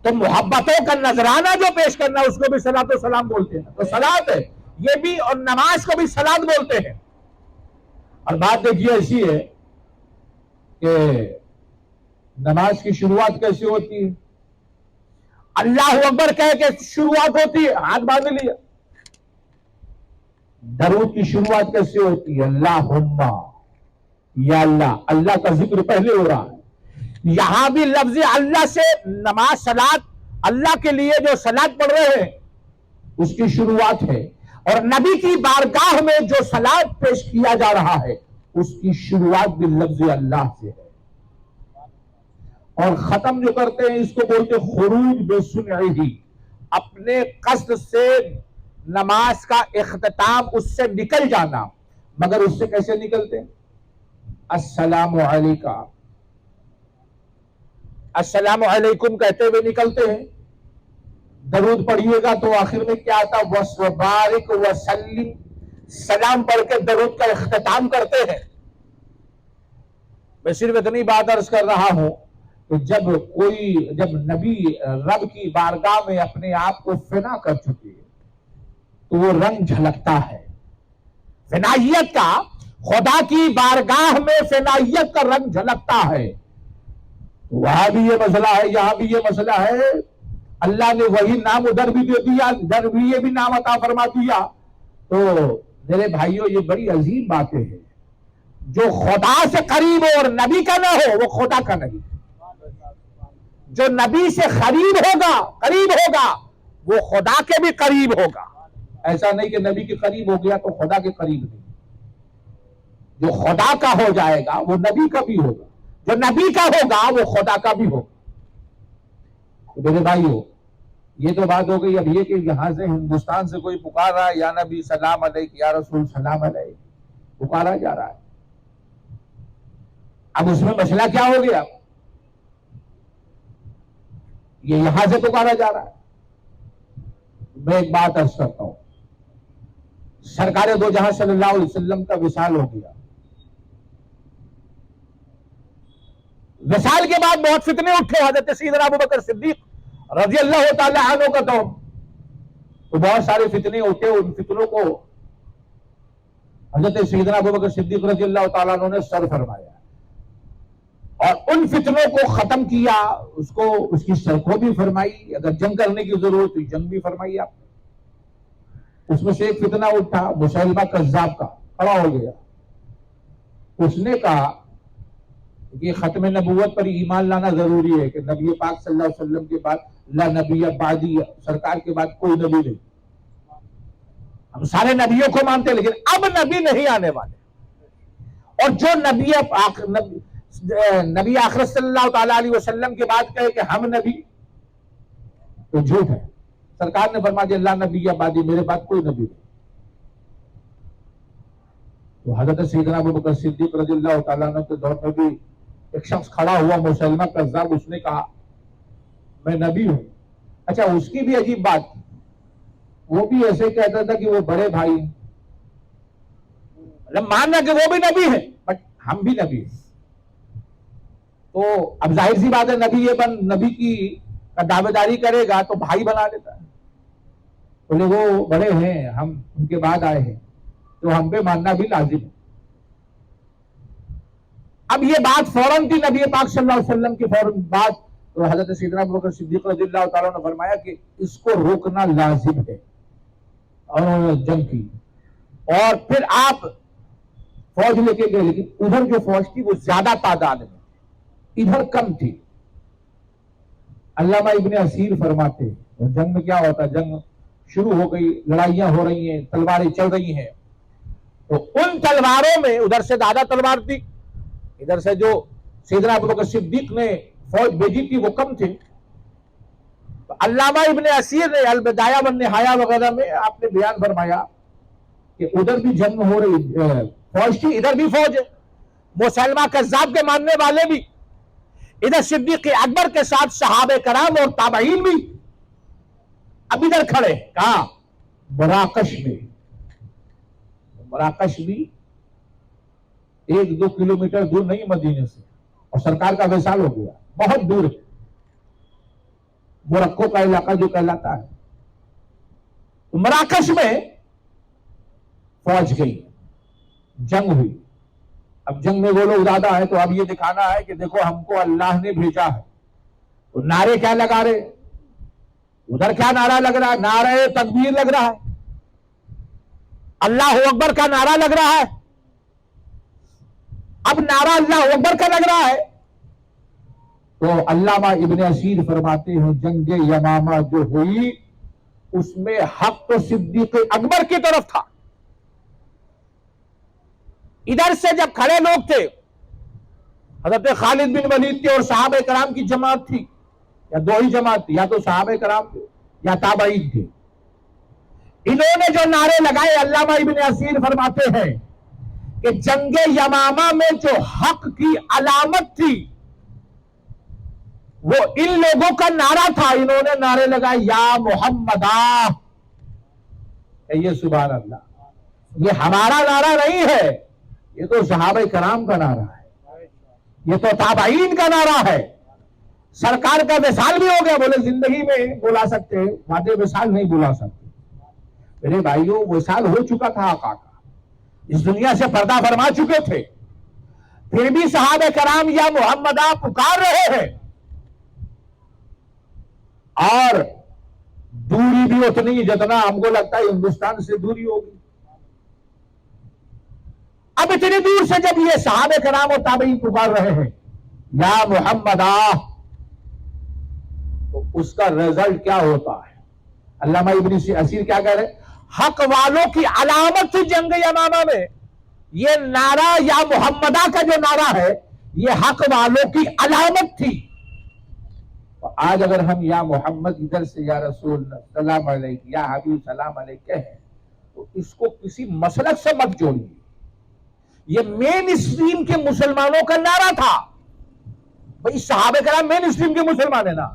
تو محبتوں کا نذرانہ جو پیش کرنا اس کو بھی صلاۃ و سلام بولتے ہیں، تو صلاۃ ہے یہ بھی، اور نماز کو بھی صلاۃ بولتے ہیں۔ اور بات دیکھیے ایسی ہے کہ نماز کی شروعات کیسے ہوتی ہے؟ اللہ اکبر کہہ کے شروعات ہوتی ہے، ہاتھ باندھ لیا۔ درود کی شروعات کیسے ہوتی ہے؟ اللہم، یا اللہ، اللہ کا ذکر پہلے ہو رہا ہے۔ یہاں بھی لفظ اللہ سے نماز صلاۃ، اللہ کے لیے جو صلاۃ پڑھ رہے ہیں اس کی شروعات ہے، اور نبی کی بارگاہ میں جو صلاۃ پیش کیا جا رہا ہے اس کی شروعات بھی لفظ اللہ سے ہے، اور ختم جو کرتے ہیں اس کو بولتے خروج بسنعہ، اپنے قصد سے نماز کا اختتام اس سے نکل جانا، مگر اس سے کیسے نکلتے ہیں؟ السلام علیکہ، السلام علیکم کہتے ہوئے نکلتے ہیں۔ درود پڑھیے گا تو آخر میں کیا آتا؟ وَبَارِكْ وَسَلِّمْ، سلام پڑھ کے درود کا اختتام کرتے ہیں۔ میں صرف اتنی بات عرض کر رہا ہوں کہ جب نبی رب کی بارگاہ میں اپنے آپ کو فنا کر چکے تو وہ رنگ جھلکتا ہے فنائیت کا، خدا کی بارگاہ میں فنائیت کا رنگ جھلکتا ہے۔ وہاں بھی یہ مسئلہ ہے، یہاں بھی یہ مسئلہ ہے، اللہ نے وہی نام ادھر بھی دے دیا، ادھر بھی یہ بھی نام عطا فرما دیا۔ تو میرے بھائیوں یہ بڑی عظیم باتیں ہیں، جو خدا سے قریب ہو اور نبی کا نہ ہو وہ خدا کا نہیں، جو نبی سے قریب ہوگا وہ خدا کے بھی قریب ہوگا۔ ایسا نہیں کہ نبی کے قریب ہو گیا تو خدا کے قریب نہیں، جو خدا کا ہو جائے گا وہ نبی کا بھی ہوگا، جو نبی کا ہوگا وہ خدا کا بھی ہوگا۔ میرے بھائیو یہ تو بات ہو گئی۔ اب یہ کہ یہاں سے ہندوستان سے کوئی پکار رہا ہے یا نبی سلام علیک، یا رسول سلام علیک، پکارا جا رہا ہے، اب اس میں مسئلہ کیا ہو گیا؟ یہ یہاں سے پکارا جا رہا ہے۔ میں ایک بات عرض کرتا ہوں، سرکار دو جہاں صلی اللہ علیہ وسلم کا وصال ہو گیا، وصال کے بعد بہت فتنے اٹھے، حضرت سیدنا ابوبکر صدیق رضی اللہ تعالی عنہ کا تو بہت سارے فتنے اٹھے، ان فتنوں کو حضرت سیدنا ابوبکر صدیق رضی اللہ تعالیٰ عنہ نے سر فرمایا، اور ان فتنوں کو ختم کیا، اس کی سرخو بھی فرمائی، اگر جنگ کرنے کی ضرورت ہوئی جنگ بھی فرمائی آپ نے۔ اس میں سے ایک فتنہ اٹھا مسیلمہ کذاب کا، کھڑا ہو گیا، اس نے کہا کہ ختم نبوت پر ایمان لانا ضروری ہے، کہ نبی پاک صلی اللہ علیہ وسلم کے بعد لا نبی بعدی، سرکار کے بعد کوئی نبی نہیں، ہم سارے نبیوں کو مانتے ہیں لیکن اب نبی نہیں آنے والے، اور جو نبی آخرت صلی اللہ تعالی علیہ وسلم کے بعد کہے کہ ہم نبی، تو جھوٹ ہے۔ سرکار نے فرما دیا لا نبی بعدی، میرے بعد کوئی نبی نہیں۔ تو حضرت سیدنا ابوبکر صدیق رضی اللہ تعالیٰ عنہ کے دور میں بھی ایک شخص کھڑا ہوا مسیلمہ کذاب، اس نے کہا میں نبی ہوں۔ اچھا اس کی بھی عجیب بات، وہ بھی ایسے کہتا تھا کہ وہ بڑے بھائی ہیں، مطلب ماننا کہ وہ بھی نبی ہے بٹ ہم بھی نبی ہیں۔ تو اب ظاہر سی بات ہے نبی کی دعوے داری کرے گا تو بھائی بنا لیتا ہے، بولے وہ بڑے ہیں ہم ان کے بعد آئے ہیں تو ہم پہ ماننا بھی لازم ہے۔ اب یہ بات فوراً تھی نبی پاک صلی اللہ علیہ وسلم کی فوراً بات، تو حضرت سیدنا ابوبکر صدیق رضی اللہ تعالیٰ نے فرمایا کہ اس کو روکنا لازم ہے، اور انہوں نے جنگ کی، اور پھر آپ فوج لے کے گئے، لیکن ادھر جو فوج تھی وہ زیادہ تعداد میں، ادھر کم تھی۔ علامہ ابن اسیر فرماتے ہیں جنگ میں کیا ہوتا، جنگ شروع ہو گئی، لڑائیاں ہو رہی ہیں، تلواریں چل رہی ہیں، تو ان تلواروں میں ادھر سے زیادہ تلوار تھی، ادھر سے جو سیدنا ابوبکر صدیق نے فوج بھیجی تھی وہ کم تھی۔ تو علامہ ابن اسیر نے البدایہ والنہایہ وغیرہ میں آپ نے بیان فرمایا کہ ادھر بھی جنگ ہو رہی فوج تھی، ادھر بھی فوج ہے، مسیلمہ کذاب کے ماننے والے بھی، ادھر صدیق اکبر کے ساتھ صحابہ کرام اور تابعین بھی اب ادھر کھڑے، کہاں؟ مراکش میں۔ مراکش بھی 1-2 کلومیٹر دور نہیں مدینے سے، اور سرکار کا وصال ہو گیا، بہت دور ہے، مرکو کا علاقہ جو کہلاتا ہے۔ تو مراکش میں فوج گئی، جنگ ہوئی۔ اب جنگ میں وہ لوگ زیادہ ہے تو اب یہ دکھانا ہے کہ دیکھو ہم کو اللہ نے بھیجا ہے۔ تو نعرے کیا لگا رہے؟ ادھر کیا نعرہ لگ رہا ہے؟ نعرہ تکبیر لگ رہا ہے، اللہ اکبر کا نعرہ لگ رہا ہے۔ اب نعرہ اللہ اکبر کا لگ رہا ہے تو علامہ ابن اسیر فرماتے ہیں جنگ یمامہ جو ہوئی اس میں حق تو صدیق اکبر کی طرف تھا۔ ادھر سے جب کھڑے لوگ تھے، حضرت خالد بن ولید تھے اور صحابہ کرام کی جماعت تھی، یا دو ہی جماعت تھی، یا تو صحابہ کرام تھے یا تابعین تھے۔ انہوں نے جو نعرے لگائے، علامہ ابن اسیر فرماتے ہیں کہ جنگ یمامہ میں جو حق کی علامت تھی وہ ان لوگوں کا نعرہ تھا۔ انہوں نے نعرے لگائے یا محمدہ۔ یہ سبحان اللہ، یہ ہمارا نعرہ نہیں ہے، یہ تو صحابہ کرام کا نعرہ ہے، یہ تو تابعین کا نعرہ ہے۔ سرکار کا وصال بھی ہو گیا، بولے زندگی میں بلا سکتے، وعدے وصال نہیں بلا سکتے۔ میرے بھائیوں، وصال ہو چکا تھا آقا کا، اس دنیا سے پردہ فرما چکے تھے، پھر بھی صحابہ کرام یا محمدہ پکار رہے ہیں، اور دوری بھی اتنی جتنا ہم کو لگتا ہے ہندوستان سے دوری ہوگی۔ اب اتنی دور سے جب یہ صحابہ کرام اور تابعین پکار رہے ہیں یا محمدہ، تو اس کا رزلٹ کیا ہوتا ہے؟ علامہ ابن اسیر کیا کہہ رہے ہیں؟ حق والوں کی علامت تھی جنگ یمامہ میں یہ نعرہ یا محمدہ کا جو نعرہ ہے، یہ حق والوں کی علامت تھی۔ آج اگر ہم یا محمد ادھر سے یا رسول سلام علیک یا حبیب سلام علیک کہیں تو اس کو کسی مسلک سے مت جوڑیے، یہ مین اسٹریم کے مسلمانوں کا نعرہ تھا۔ بھئی صحابہ کرام مین اسٹریم کے مسلمان ہیں نا۔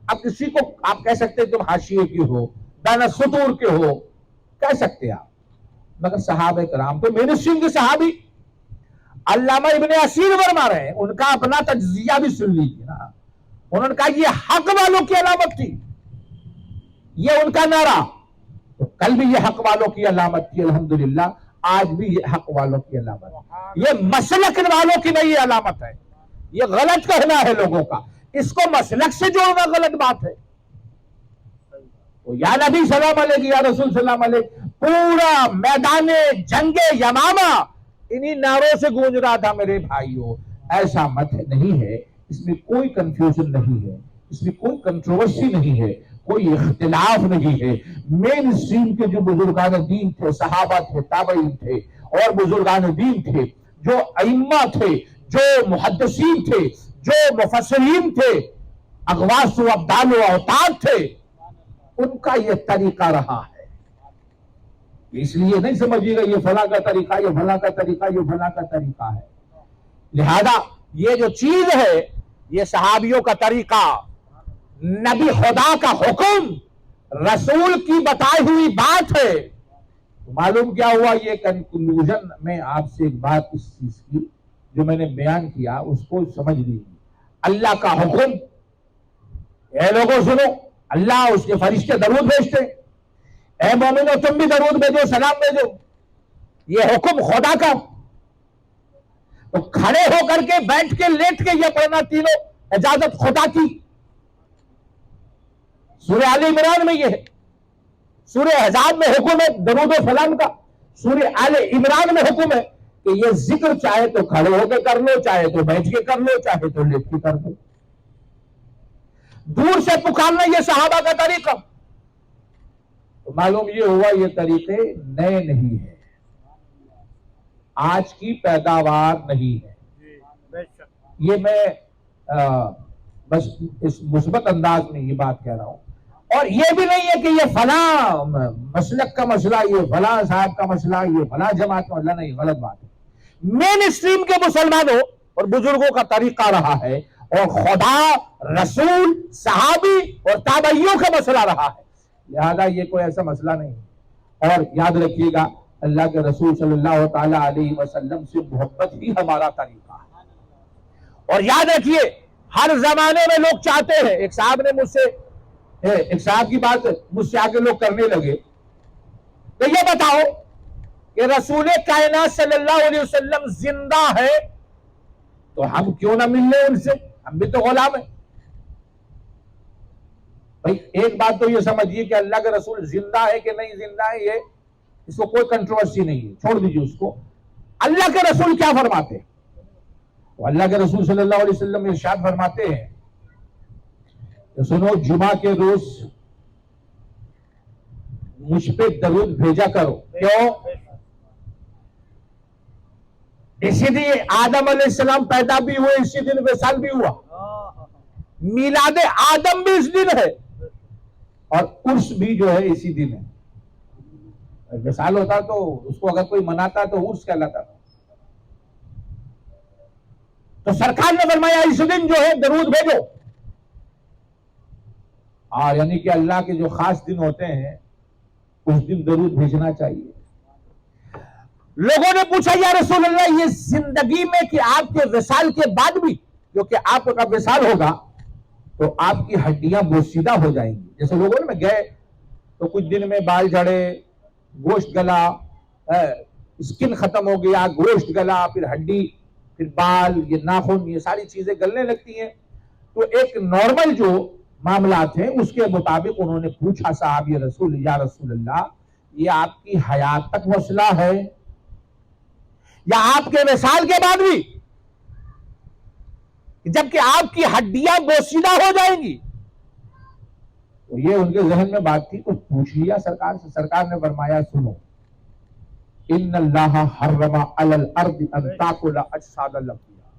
اب کسی کو آپ کہہ سکتے ہیں تم حاشیے کے ہو، دانہ سطور کے ہو، کہہ سکتے آپ، مگر صحابہ کرام تو مین اسٹریم کے صحابی۔ علامہ ابن اسیر فرما رہے ہیں، ان کا اپنا تجزیہ بھی سن لیجیے نا۔ انہوں نے کہا یہ حق والوں کی علامت تھی، یہ ان کا نعرہ، تو کل بھی یہ حق والوں کی علامت تھی، الحمدللہ آج بھی یہ حق والوں کی علامت، یہ مسلک والوں کی نہیں علامت ہے۔ یہ غلط کہنا ہے لوگوں کا، اس کو مسلک سے جوڑنا غلط بات ہے۔ تو یا نبی سلام علیک یا رسول سلام علیک، پورا میدان جنگ یمامہ انہی نعروں سے گونج رہا تھا۔ میرے بھائیوں، ایسا مت نہیں ہے، اس میں کوئی کنفیوژن نہیں ہے، اس میں کوئی کنٹروورسی نہیں ہے، کوئی اختلاف نہیں ہے۔ مین اسٹریم کے جو بزرگان دین تھے، صحابہ تھے، تابعین تھے اور بزرگان دین تھے، جو ائمہ تھے، جو محدثین تھے، جو مفسرین تھے، اغواث و ابدال و اوتاد تھے، ان کا یہ طریقہ رہا ہے۔ اس لیے نہیں سمجھیے گا یہ فلاں کا طریقہ، یہ فلاں کا طریقہ، یہ فلاں کا طریقہ ہے۔ لہذا یہ جو چیز ہے، یہ صحابیوں کا طریقہ، نبی خدا کا حکم، رسول کی بتائی ہوئی بات ہے۔ معلوم کیا ہوا؟ یہ کنکلوژن میں آپ سے ایک بات اس چیز کی جو میں نے بیان کیا اس کو سمجھ لیجیے۔ اللہ کا حکم، اے لوگوں سنو، اللہ اس کے فرشتے درود بھیجتے، اے مومنو تم بھی درود بھیجو، سلام بھیجو، یہ حکم خدا کا۔ تو کھڑے ہو کر کے، بیٹھ کے، لیٹ کے یہ پڑھنا تینوں اجازت خدا کی۔ سورہ آل عمران میں یہ ہے، سورہ احزاب میں حکم ہے درود و سلام کا، سورہ آل عمران میں حکم ہے کہ یہ ذکر چاہے تو کھڑے ہو کے کر لو، چاہے تو بیٹھ کے کر لو، چاہے تو لیٹ کے کر لو۔ دور سے پکارنا یہ صحابہ کا طریقہ۔ تو معلوم یہ ہوا یہ طریقے نئے نہیں ہیں، آج کی پیداوار نہیں ہے۔ یہ میں بس اس مثبت انداز میں یہ بات کہہ رہا ہوں، اور یہ بھی نہیں ہے کہ یہ فلاں مسلک کا مسئلہ، یہ فلاں صاحب کا مسئلہ، یہ فلاں جماعت کا مسئلہ، نہیں، غلط بات ہے۔ مین اسٹریم کے مسلمانوں اور بزرگوں کا طریقہ رہا ہے، اور خدا، رسول، صحابی اور تابعیوں کا مسئلہ رہا ہے، لہذا یہ کوئی ایسا مسئلہ نہیں ہے۔ اور یاد رکھیے گا اللہ کے رسول صلی اللہ تعالی علیہ وسلم سے محبت ہی ہمارا طریقہ ہے۔ اور یاد رکھیے ہر زمانے میں لوگ چاہتے ہیں، ایک صاحب کی بات مجھ سے آگے لوگ کرنے لگے کہ یہ بتاؤ کہ رسول کائنات صلی اللہ علیہ وسلم زندہ ہے تو ہم کیوں نہ مل لیں ان سے، ہم بھی تو غلام ہیں۔ بھائی ایک بات تو یہ سمجھیے کہ اللہ کے رسول زندہ ہے کہ نہیں زندہ ہے، یہ اس کو کوئی کنٹروورسی نہیں ہے، چھوڑ دیجیے اس کو۔ اللہ کے رسول کیا فرماتے ہیں؟ اللہ کے رسول صلی اللہ علیہ وسلم ارشاد فرماتے ہیں کہ سنو، جمعہ کے روز مجھ پہ درود بھیجا کرو۔ کیوں؟ اسی دن آدم علیہ السلام پیدا بھی ہوئے، اسی دن وصال بھی ہوا، میلاد آدم بھی اس دن ہے اور عرس بھی جو ہے اسی دن ہے۔ وصال ہوتا تو اس کو اگر کوئی مناتا تو عرس کہلاتا تھا۔ تو سرکار نے فرمایا اس دن جو ہے درود بھیجو، اور یعنی کہ اللہ کے جو خاص دن ہوتے ہیں اس دن درود بھیجنا چاہیے۔ لوگوں نے پوچھا یا رسول اللہ، یہ زندگی میں کہ آپ کے وصال کے بعد بھی جو کہ آپ کا وصال ہوگا تو آپ کی ہڈیاں بوسیدہ ہو جائیں گی؟ جیسے لوگوں نے گئے تو کچھ دن میں بال جھڑے، گوشت گلا، اسکن ختم ہو گیا، گوشت گلا، پھر ہڈی، پھر بال، یہ ناخن، یہ ساری چیزیں گلنے لگتی ہیں۔ تو ایک نارمل جو معاملات ہیں اس کے مطابق انہوں نے پوچھا صاحب یا رسول اللہ، یہ آپ کی حیات تک مسئلہ ہے یا آپ کے وصال کے بعد بھی، جبکہ آپ کی ہڈیاں بوسیدہ ہو جائیں گی؟ تو یہ ان کے ذہن میں بات تھی، تو پوچھ لیا سرکار سے۔ سرکار نے فرمایا سنو، ان اللہ حرم علی الارض ان تاکل اجساد الانبیاء،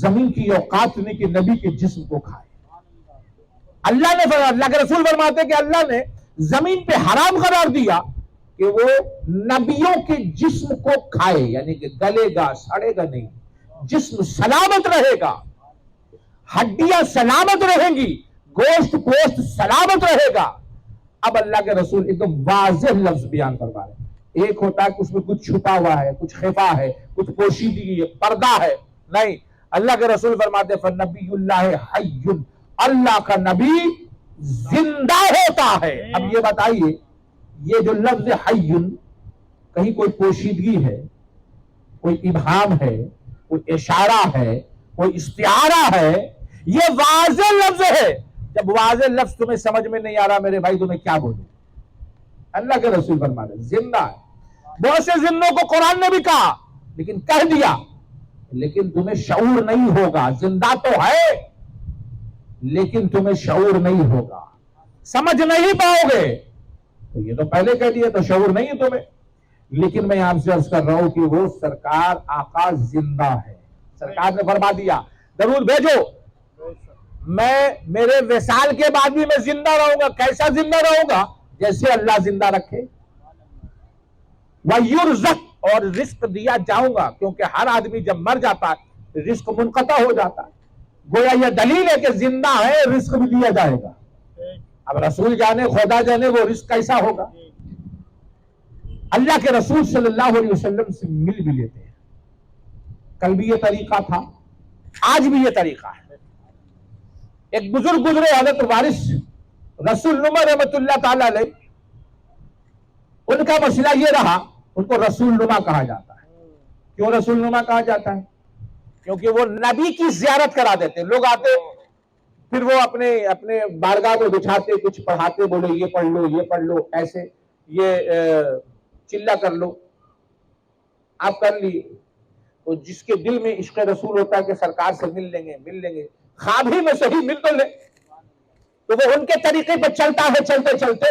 زمین کی اوقات نے کہ نبی کے جسم کو کھائے۔ اللہ نے فرمایا، اللہ کے رسول فرماتے ہیں کہ اللہ نے زمین پہ حرام قرار دیا کہ وہ نبیوں کے جسم کو کھائے، یعنی کہ گلے گا، سڑے گا نہیں، جسم سلامت رہے گا، ہڈیاں سلامت رہیں گی، گوشت پوست سلامت رہے گا۔ اب اللہ کے رسول ایک دم واضح لفظ بیان کروا رہے ہیں۔ ایک ہوتا ہے کہ اس میں کچھ چھپا ہوا ہے، کچھ خفا ہے، کچھ پوشیدگی ہے، پردہ ہے، نہیں، اللہ کے رسول فرماتے ہیں فَنَبِيُّ اللَّهِ حَيٌّ، اللہ کا نبی زندہ ہوتا ہے۔ اب یہ بتائیے، یہ جو لفظ حیٌّ، کہیں کوئی پوشیدگی ہے، کوئی ابہام ہے، کوئی اشارہ ہے، کوئی استعارہ ہے؟ یہ واضح لفظ ہے۔ جب واضح لفظ تمہیں سمجھ میں نہیں آ رہا میرے بھائی، تمہیں کیا بولوں؟ اللہ کے رسول فرماتے ہیں زندہ ہے۔ بہت سے زندوں کو قرآن نے بھی کہا، لیکن کہہ دیا، لیکن تمہیں شعور نہیں ہوگا۔ زندہ تو ہے لیکن تمہیں شعور نہیں ہوگا، سمجھ نہیں پاؤ گے۔ تو یہ تو پہلے کہہ دیا، تو شعور نہیں ہے تمہیں۔ لیکن میں آپ سے عرض کر رہا ہوں کہ وہ سرکار آقا زندہ ہے۔ سرکار نے فرما دیا درود بھیجو، میں میرے وصال کے بعد بھی میں زندہ رہوں گا۔ کیسا زندہ رہوں گا؟ جیسے اللہ زندہ رکھے۔ وَيُرْزَقْ، اور رزق دیا جاؤں گا، کیونکہ ہر آدمی جب مر جاتا ہے رزق منقطع ہو جاتا ہے۔ گویا یہ دلیل ہے کہ زندہ ہے، رزق بھی دیا جائے گا۔ اب رسول جانے، خدا جانے وہ رزق کیسا ہوگا۔ اللہ کے رسول صلی اللہ علیہ وسلم سے مل بھی لیتے ہیں۔ کل بھی یہ طریقہ تھا، آج بھی یہ طریقہ ہے۔ ایک بزرگ گزرے حضرت وارث رسول نما رحمت اللہ تعالی علیہ، ان کا مسئلہ یہ رہا، ان کو رسول نما کہا جاتا ہے۔ کیوں رسول نما کہا جاتا ہے؟ کیونکہ وہ نبی کی زیارت کرا دیتے، لوگ آتے پھر وہ اپنے بارگاہ میں بچھاتے، کچھ پڑھاتے، بولے یہ پڑھ لو، یہ پڑھ لو، ایسے یہ چلا کر لو، آپ کر لیے۔ تو جس کے دل میں عشق رسول ہوتا ہے کہ سرکار سے مل لیں گے، خواب ہی میں صحیح مل تو لے، تو وہ ان کے طریقے پر چلتا ہے، چلتے چلتے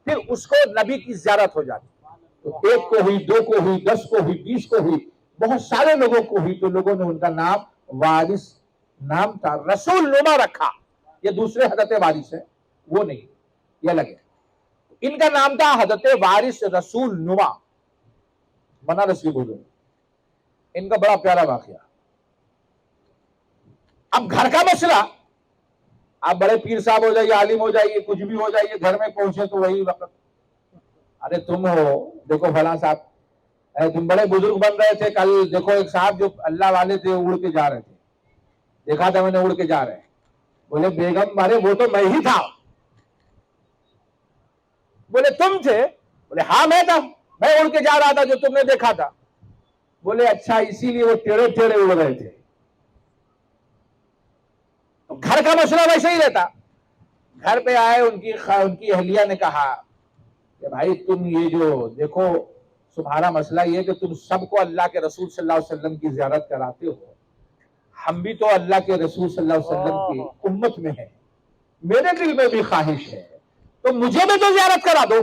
پھر اس کو نبی کی زیارت ہو جاتی۔ تو ایک کو ہوئی، دو کو ہوئی، 10 کو ہوئی، 20 کو ہوئی، بہت سارے لوگوں کو ہوئی، تو لوگوں نے ان کا نام وارث نام تھا، رسول نما رکھا۔ یہ دوسرے حضرت وارث ہے، وہ نہیں، یہ الگ ہے۔ ان کا نام تھا حضرت وارث رسول نما، بنارس کے بزرگ۔ ان کا بڑا پیارا واقعہ، اب گھر کا مسئلہ، آپ بڑے پیر صاحب ہو جائیے، عالم ہو جائیے، کچھ بھی ہو جائیے، گھر میں پہنچے تو وہی وقت، ارے تم ہو دیکھو فلاں صاحب، تم بڑے بزرگ بن رہے تھے، کل دیکھو ایک صاحب جو اللہ والے تھے اڑ کے جا رہے تھے، دیکھا تھا میں نے اڑ کے جا رہے ہیں۔ بولے بیگم مارے وہ تو میں ہی تھا۔ بولے تم تھے؟ بولے ہاں میں تھا، میں اڑ کے جا رہا تھا جو تم نے دیکھا تھا۔ بولے اچھا اسی لیے وہ ٹیڑے ٹیڑے اڑ رہے تھے۔ تو گھر کا مسئلہ ویسے ہی رہتا۔ گھر پہ آئے، ان کی اہلیہ نے کہا کہ بھائی تم یہ جو دیکھو تمہارا مسئلہ یہ کہ تم سب کو اللہ کے رسول صلی اللہ علیہ وسلم کی زیارت کراتے ہو، ہم بھی تو اللہ کے رسول صلی اللہ علیہ وسلم کی امت میں ہیں، میرے دل میں بھی خواہش ہے تو مجھے بھی تو زیارت کرا دو،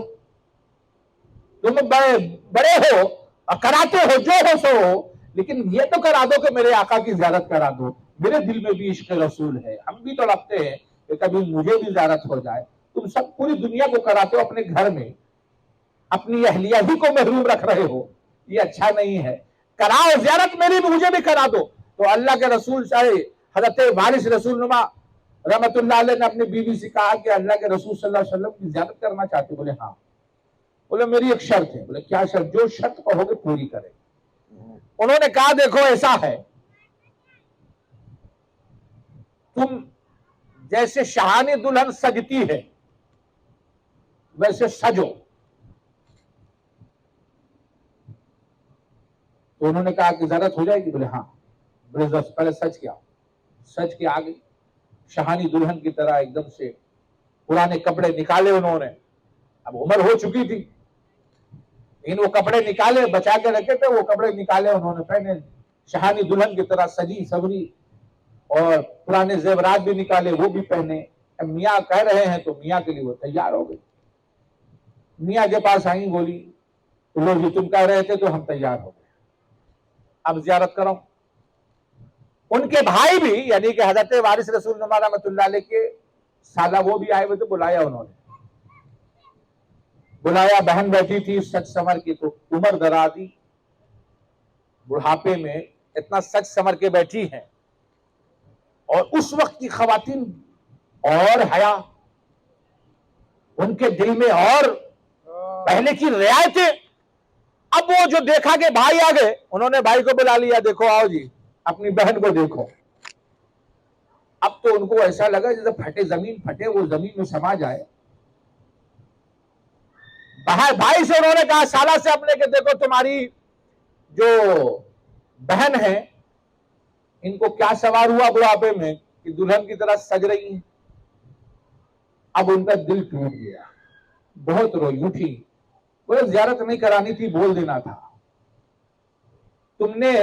تم بڑے ہو اور کراتے ہو جو ہو سو ہو، لیکن یہ تو کرا دو کہ میرے آقا کی زیارت کرا دو، میرے دل میں بھی عشق رسول ہے، ہم بھی تو رکھتے ہیں کہ کبھی مجھے بھی زیارت ہو جائے۔ تم سب پوری دنیا کو کراتے ہو، اپنے گھر میں اپنی اہلیہ ہی کو محروم رکھ رہے ہو، یہ اچھا نہیں ہے، کراؤ زیارت میری بھی، مجھے بھی کرا دو۔ تو اللہ کے رسول حضرت وارث رسول نما رحمت اللہ علیہ نے اپنی بیوی سے کہا کہ اللہ کے رسول صلی اللہ علیہ وسلم کی زیارت کرنا چاہتے؟ بولے ہاں۔ بولے میری ایک شرط ہے۔ بولے کیا شرط؟ جو شرط کہو گے پوری کرے۔ انہوں نے کہا دیکھو ایسا ہے، تم جیسے شہانی دلہن سجتی ہے ویسے سجو۔ تو انہوں نے کہا کہ زیارت ہو جائے گی؟ بولے ہاں۔ بولے پہلے سچ کیا؟ سچ کے آگے شہانی دلہن کی طرح ایک دم سے پرانے کپڑے نکالے انہوں نے، اب عمر ہو چکی تھی لیکن وہ کپڑے نکالے، بچا کے رکھے تھے، وہ کپڑے نکالے انہوں نے، پہنے شہانی دلہن کی طرح سجی سوری، اور پرانے زیورات بھی نکالے وہ بھی پہنے۔ اب میاں کہہ رہے ہیں تو میاں کے لیے وہ تیار ہو گئی۔ میاں کے پاس آئیں، بولی لو جی تم کہہ رہے تھے تو ہم تیار ہو گئے، اب زیارت کرو۔ ان کے بھائی بھی یعنی کہ حضرت وارث رسول نما رحمۃ اللہ علیہ کے سالہ وہ بھی آئے ہوئے تھے، بلایا انہوں نے، بلایا، بہن بیٹھی تھی سچ سمر کی، تو عمر درازی بڑھاپے میں اتنا سچ سمر کے بیٹھی ہیں، اور اس وقت کی خواتین اور حیا ان کے دل میں، اور پہلے کی رعایتیں۔ اب وہ جو دیکھا کہ بھائی آ گئے، انہوں نے بھائی کو بلا لیا، دیکھو آؤ جی اپنی بہن کو دیکھو۔ اب تو ان کو ایسا لگا جیسے پھٹے زمین پھٹے، وہ زمین میں سما جائے۔ بھائی سے انہوں نے کہا سالہ سے اپنے کہ دیکھو تمہاری جو بہن ہے ان کو کیا سوار ہوا بڑھاپے میں کہ دلہن کی طرح سج رہی ہیں۔ اب ان کا دل ٹوٹ گیا، بہت روئی، اٹھی، بولے زیارت نہیں کرانی تھی، بول دینا تھا، تم نے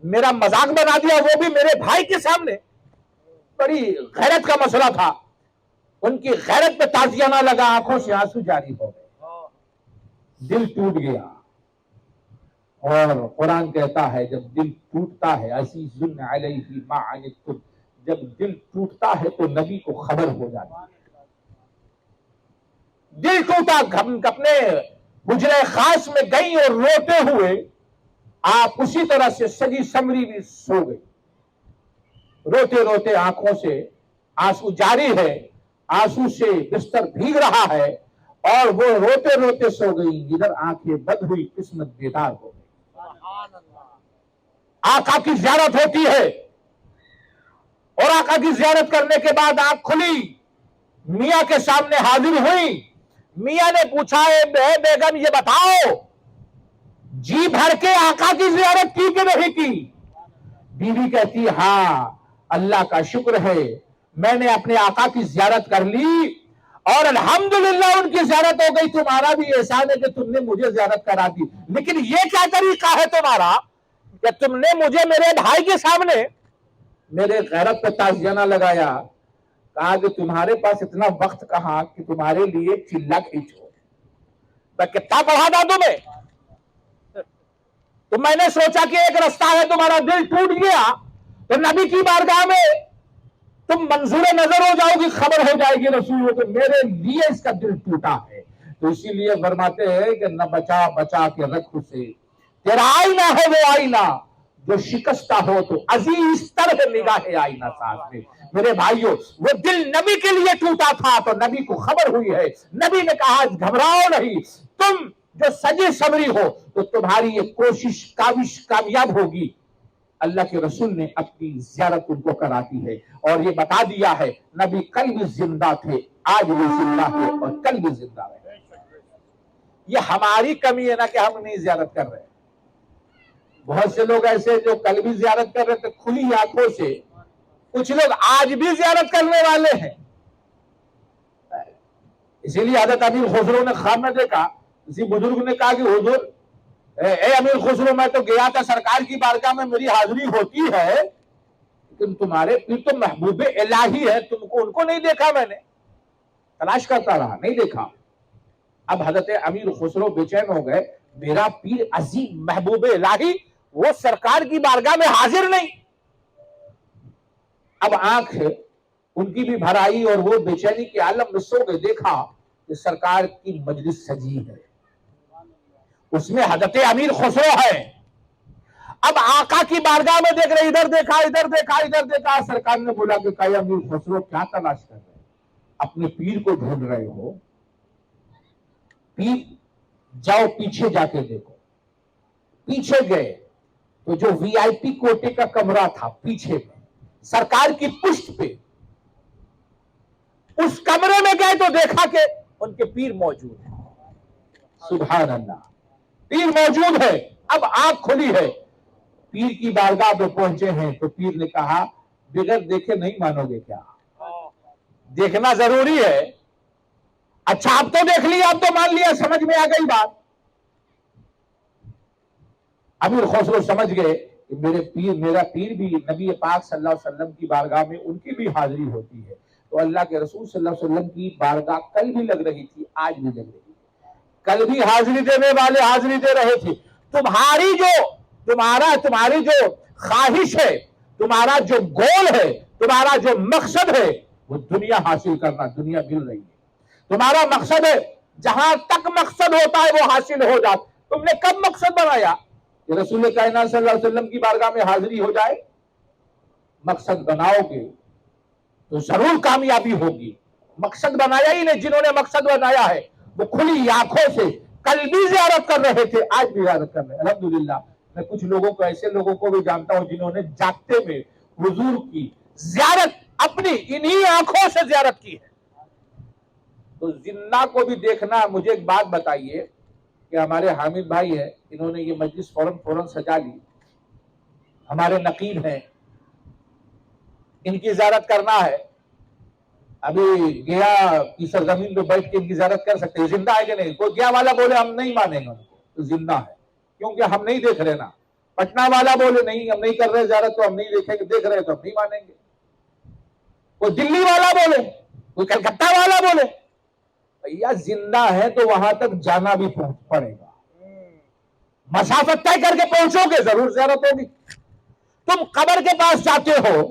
میرا مذاق بنا دیا، وہ بھی میرے بھائی کے سامنے۔ بڑی غیرت کا مسئلہ تھا، ان کی غیرت پہ تازیہ نہ لگا، آنکھوں سے آنسو جاری ہو گئے، دل ٹوٹ گیا۔ اور قرآن کہتا ہے جب دل ٹوٹتا ہے، عزیز علیہ ما عنتم، جب دل ٹوٹتا ہے تو نبی کو خبر ہو جاتی ہے۔ دل ٹوٹا، اپنے حجرے خاص میں گئی اور روتے ہوئے آپ اسی طرح سے سجی سمری بھی سو گئی، روتے روتے آنکھوں سے آنسو جاری ہے، آنسو سے بستر بھیگ رہا ہے، اور وہ روتے روتے سو گئی۔ ادھر آنکھیں بند ہوئی، قسمت بیدار ہو گئی۔ آقا کی زیارت ہوتی ہے، اور آقا کی زیارت کرنے کے بعد آنکھ کھلی، میاں کے سامنے حاضر ہوئی۔ میاں نے پوچھا اے بیگم یہ بتاؤ جی بھر کے آقا کی زیارت کی کہ نہیں کی؟ بیوی کہتی ہاں اللہ کا شکر ہے میں نے اپنے آقا کی زیارت کر لی، اور الحمدللہ ان کی زیارت ہو گئی، تمہارا بھی احسان ہے کہ تم نے مجھے زیارت کرا دی، لیکن یہ کیا طریقہ ہے تمہارا کہ تم نے مجھے میرے بھائی کے سامنے میرے غیرت پہ تازیہ نہ لگایا؟ کہا کہ تمہارے پاس اتنا وقت کہاں کہ تمہارے لیے چلا کھینچو، میں کتنا پڑھا تھا تمہیں؟ تو میں نے سوچا کہ ایک رستہ ہے، تمہارا دل ٹوٹ گیا تو نبی کی بارگاہ میں تم منظور نظر ہو جاؤ گی، خبر ہو جائے گی رسول کو میرے لیے اس کا دل ٹوٹا ہے۔ تو اسی لیے فرماتے ہیں کہ نہ بچا بچا کے رکھ اسے، تیرا آئینہ ہے وہ آئینہ جو شکستہ ہو تو عزیز تر ہے نگاہ آئینہ ساز میں۔ میرے بھائیوں، وہ دل نبی کے لیے ٹوٹا تھا تو نبی کو خبر ہوئی ہے، نبی نے کہا گھبراؤ نہیں، تم جو سجے صبری ہو تو تمہاری یہ کوشش کاوش کامیاب ہوگی۔ اللہ کے رسول نے اپنی زیارت ان کو کراتی ہے اور یہ بتا دیا ہے نبی کل بھی زندہ تھے، آج بھی زندہ ہے اور کل بھی زندہ رہے۔ یہ ہماری کمی ہے نا کہ ہم نہیں زیارت کر رہے۔ بہت سے لوگ ایسے جو کل بھی زیارت کر رہے تھے کھلی آنکھوں سے، کچھ لوگ آج بھی زیارت کرنے والے ہیں۔ اسی لیے حضرت امیر خسرو نے خواب میں دیکھا، کسی بزرگ نے کہا کہ حضور اے امیر خسرو، میں تو گیا تھا سرکار کی بارگاہ میں، میری حاضری ہوتی ہے، لیکن تمہارے پیر تو محبوب الہی ہے، تم کو ان کو نہیں دیکھا، میں نے تلاش کرتا رہا نہیں دیکھا۔ اب حضرت امیر خسرو بے چین ہو گئے، میرا پیر عظیم محبوب الہی وہ سرکار کی بارگاہ میں حاضر نہیں۔ اب آنکھ ان کی بھی بھر آئی اور وہ بے چینی کے عالم میں سو گئے، دیکھا کہ سرکار کی مجلس سجی ہے، اس میں حضرت امیر خسرو ہے۔ اب آقا کی بارگاہ میں دیکھ رہے، ادھر دیکھا ادھر دیکھا ادھر دیکھا، سرکار نے بولا کہ کہا امیر خسرو کیا تلاش کر رہے ہیں؟ اپنے پیر کو ڈھونڈ رہے ہو؟ پیر جاؤ پیچھے جا کے دیکھو۔ پیچھے گئے تو جو وی آئی پی کوٹے کا کمرہ تھا پیچھے میں سرکار کی پشت پہ، اس کمرے میں گئے تو دیکھا کہ ان کے پیر موجود ہیں۔ سبحان اللہ، پیر موجود ہے۔ اب آنکھ کھلی ہے، پیر کی بارگاہ پہ پہنچے ہیں تو پیر نے کہا بغیر دیکھے نہیں مانو گے کیا؟ دیکھنا ضروری ہے۔ اچھا اب تو دیکھ لیا، اب تو مان لیا، سمجھ میں آ گئی بات۔ امیر خسرو سمجھ گئے کہ میرا پیر بھی نبی پاک صلی اللہ علیہ وسلم کی بارگاہ میں ان کی بھی حاضری ہوتی ہے، تو اللہ کے رسول صلی اللہ علیہ وسلم کی بارگاہ کل بھی لگ رہی تھی، آج بھی لگ رہی ہے، کل بھی حاضری دینے والے حاضری دے رہے تھے۔ تمہاری جو خواہش ہے، تمہارا جو گول ہے، تمہارا جو مقصد ہے وہ دنیا حاصل کرنا، دنیا مل رہی ہے۔ تمہارا مقصد ہے، جہاں تک مقصد ہوتا ہے وہ حاصل ہو جاتا۔ تم نے کب مقصد بنایا کہ رسول کائنات صلی اللہ علیہ وسلم کی بارگاہ میں حاضری ہو جائے؟ مقصد بناؤ گے تو ضرور کامیابی ہوگی۔ مقصد بنایا ہی نہیں، جنہوں نے مقصد بنایا ہے وہ کھلی آنکھوں سے کل بھی زیارت کر رہے تھے، آج بھی زیارت کر رہے ہیں۔ الحمدللہ میں کچھ لوگوں کو، ایسے لوگوں کو بھی جانتا ہوں جنہوں نے جاگتے میں حضور کی زیارت اپنی انہی آنکھوں سے زیارت کی ہے۔ تو زندہ کو بھی دیکھنا۔ مجھے ایک بات بتائیے کہ ہمارے حامد بھائی ہیں، انہوں نے یہ مجلس فوراً سجا لی، ہمارے نقیب ہیں، ان کی زیارت کرنا ہے، ابھی گیا کی سرزمین پہ بیٹھ کے ان کی زیارت کر سکتے ہیں؟ زندہ ہے کہ نہیں؟ کوئی گیا والا بولے ہم نہیں مانیں گے ان کو، تو زندہ ہے، کیونکہ ہم نہیں دیکھ رہے نا۔ پٹنہ والا بولے نہیں ہم نہیں کر رہے زیارت تو ہم نہیں دیکھیں گے، دیکھ رہے تو ہم نہیں مانیں گے۔ کوئی دلی والا بولے، کوئی کلکتہ والا بولے، بھیا زندہ ہے تو وہاں تک جانا بھی پڑے گا، مسافت طے کر کے پہنچو گے، ضرور زیارت ہوگی۔ تم قبر کے پاس جاتے ہو،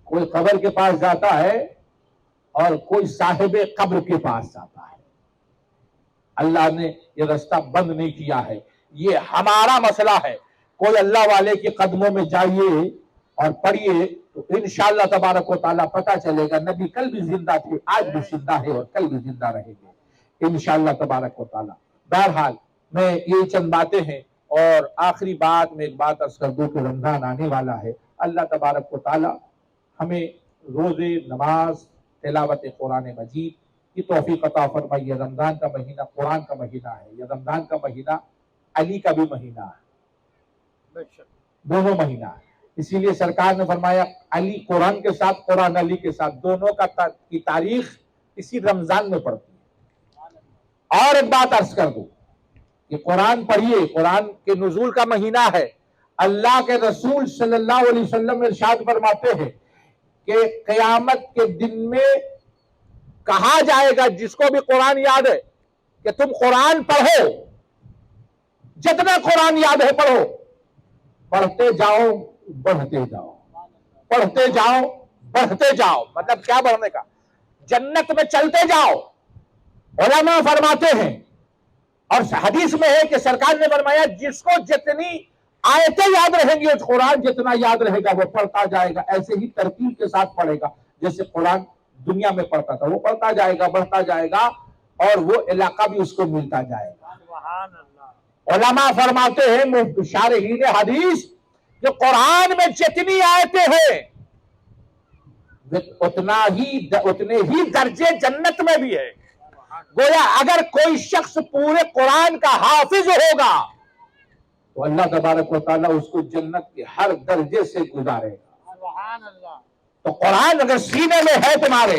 کوئی قبر کے پاس جاتا ہے اور کوئی صاحب قبر کے پاس جاتا ہے۔ اللہ نے یہ رستہ بند نہیں کیا ہے، یہ ہمارا مسئلہ ہے۔ کوئی اللہ والے کے قدموں میں جائیے اور پڑھیے تو انشاءاللہ تبارک و تعالیٰ پتہ چلے گا نبی کل بھی زندہ تھے، آج بھی زندہ ہے اور کل بھی زندہ رہیں گے انشاءاللہ تبارک و تعالیٰ۔ بہرحال میں یہ چند باتیں ہیں، اور آخری بات میں ایک بات عرض کر دوں کہ رمضان آنے والا ہے۔ اللہ تبارک و تعالیٰ ہمیں روزے، نماز، تلاوت قرآن مجید کی توفیق عطا فرمائے۔ یہ رمضان کا مہینہ قرآن کا مہینہ ہے، یہ رمضان کا مہینہ علی کا بھی مہینہ ہے، دونوں مہینہ ہے۔ اسی لیے سرکار نے فرمایا علی قرآن کے ساتھ، قرآن علی کے ساتھ، دونوں کی تاریخ اسی رمضان میں پڑتی ہے۔ اور ایک بات عرض کر دوں کہ قرآن پڑھیے، قرآن کے نزول کا مہینہ ہے۔ اللہ کے رسول صلی اللہ علیہ وسلم ارشاد فرماتے ہیں کہ قیامت کے دن میں کہا جائے گا جس کو بھی قرآن یاد ہے کہ تم قرآن پڑھو، جتنا قرآن یاد ہے پڑھو، پڑھتے جاؤ بڑھتے جاؤ، پڑھتے جاؤ بڑھتے جاؤ۔ مطلب کیا بڑھنے کا؟ جنت میں چلتے جاؤ۔ علماء فرماتے ہیں اور حدیث میں ہے کہ سرکار نے فرمایا جس کو جتنی آیتیں یاد رہیں گی، اور قرآن جتنا یاد رہے گا وہ پڑھتا جائے گا، ایسے ہی ترتیب کے ساتھ پڑھے گا جیسے قرآن دنیا میں پڑھتا تھا، وہ پڑھتا جائے گا، بڑھتا جائے گا، اور وہ علاقہ بھی اس کو ملتا جائے گا۔ سبحان اللہ۔ علماء فرماتے ہیں شارحین حدیث، جو قرآن میں جتنی آیتیں ہیں اتنے ہی درجے جنت میں بھی ہے۔ گویا اگر کوئی شخص پورے قرآن کا حافظ ہوگا تو اللہ تبارک و تعالیٰ اس کو جنت کے ہر درجے سے گزارے گا۔ سبحان اللہ۔ تو قرآن اگر سینے میں ہے تمہارے،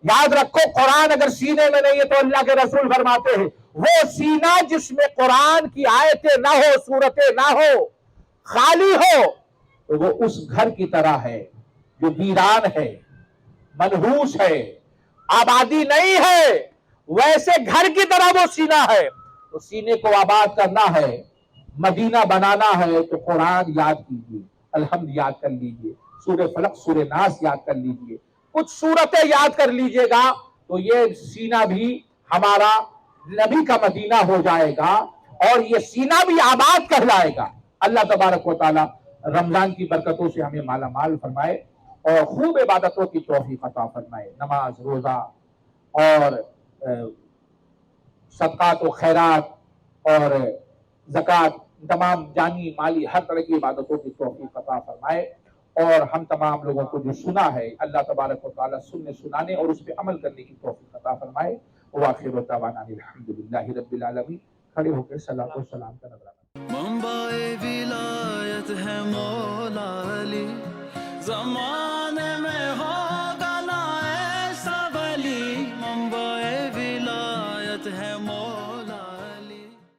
یاد رکھو قرآن اگر سینے میں نہیں ہے تو اللہ کے رسول فرماتے ہیں وہ سینہ جس میں قرآن کی آیتیں نہ ہو، سورتیں نہ ہو، خالی ہو، تو وہ اس گھر کی طرح ہے جو ویران ہے، منحوس ہے، آبادی نہیں ہے، ویسے گھر کی طرح وہ سینہ ہے۔ تو سینے کو آباد کرنا ہے، مدینہ بنانا ہے، تو قرآن یاد کیجیے، الحمد یاد کر لیجیے، سورہ فلق، سورہ ناس یاد کر لیجیے، کچھ سورتیں یاد کر لیجیے گا تو یہ سینہ بھی ہمارا نبی کا مدینہ ہو جائے گا، اور یہ سینہ بھی آباد کہلائے گا۔ اللہ تبارک و تعالی رمضان کی برکتوں سے ہمیں مالا مال فرمائے اور خوب عبادتوں کی توفیق عطا فرمائے۔ نماز، روزہ اور صدقات و خیرات اور زکوٰۃ، تمام جانی مالی ہر طرح کی عبادتوں کی توفیق عطا فرمائے، اور ہم تمام لوگوں کو جو سنا ہے اللہ تبارک و تعالیٰ سننے سنانے اور اس پہ عمل کرنے کی توفیق عطا فرمائے۔ وآخر دعوانا الحمدللہ رب العالمین۔ کھڑے ہو کے صلاۃ و سلام کا نذرانہ۔ منبع ولایت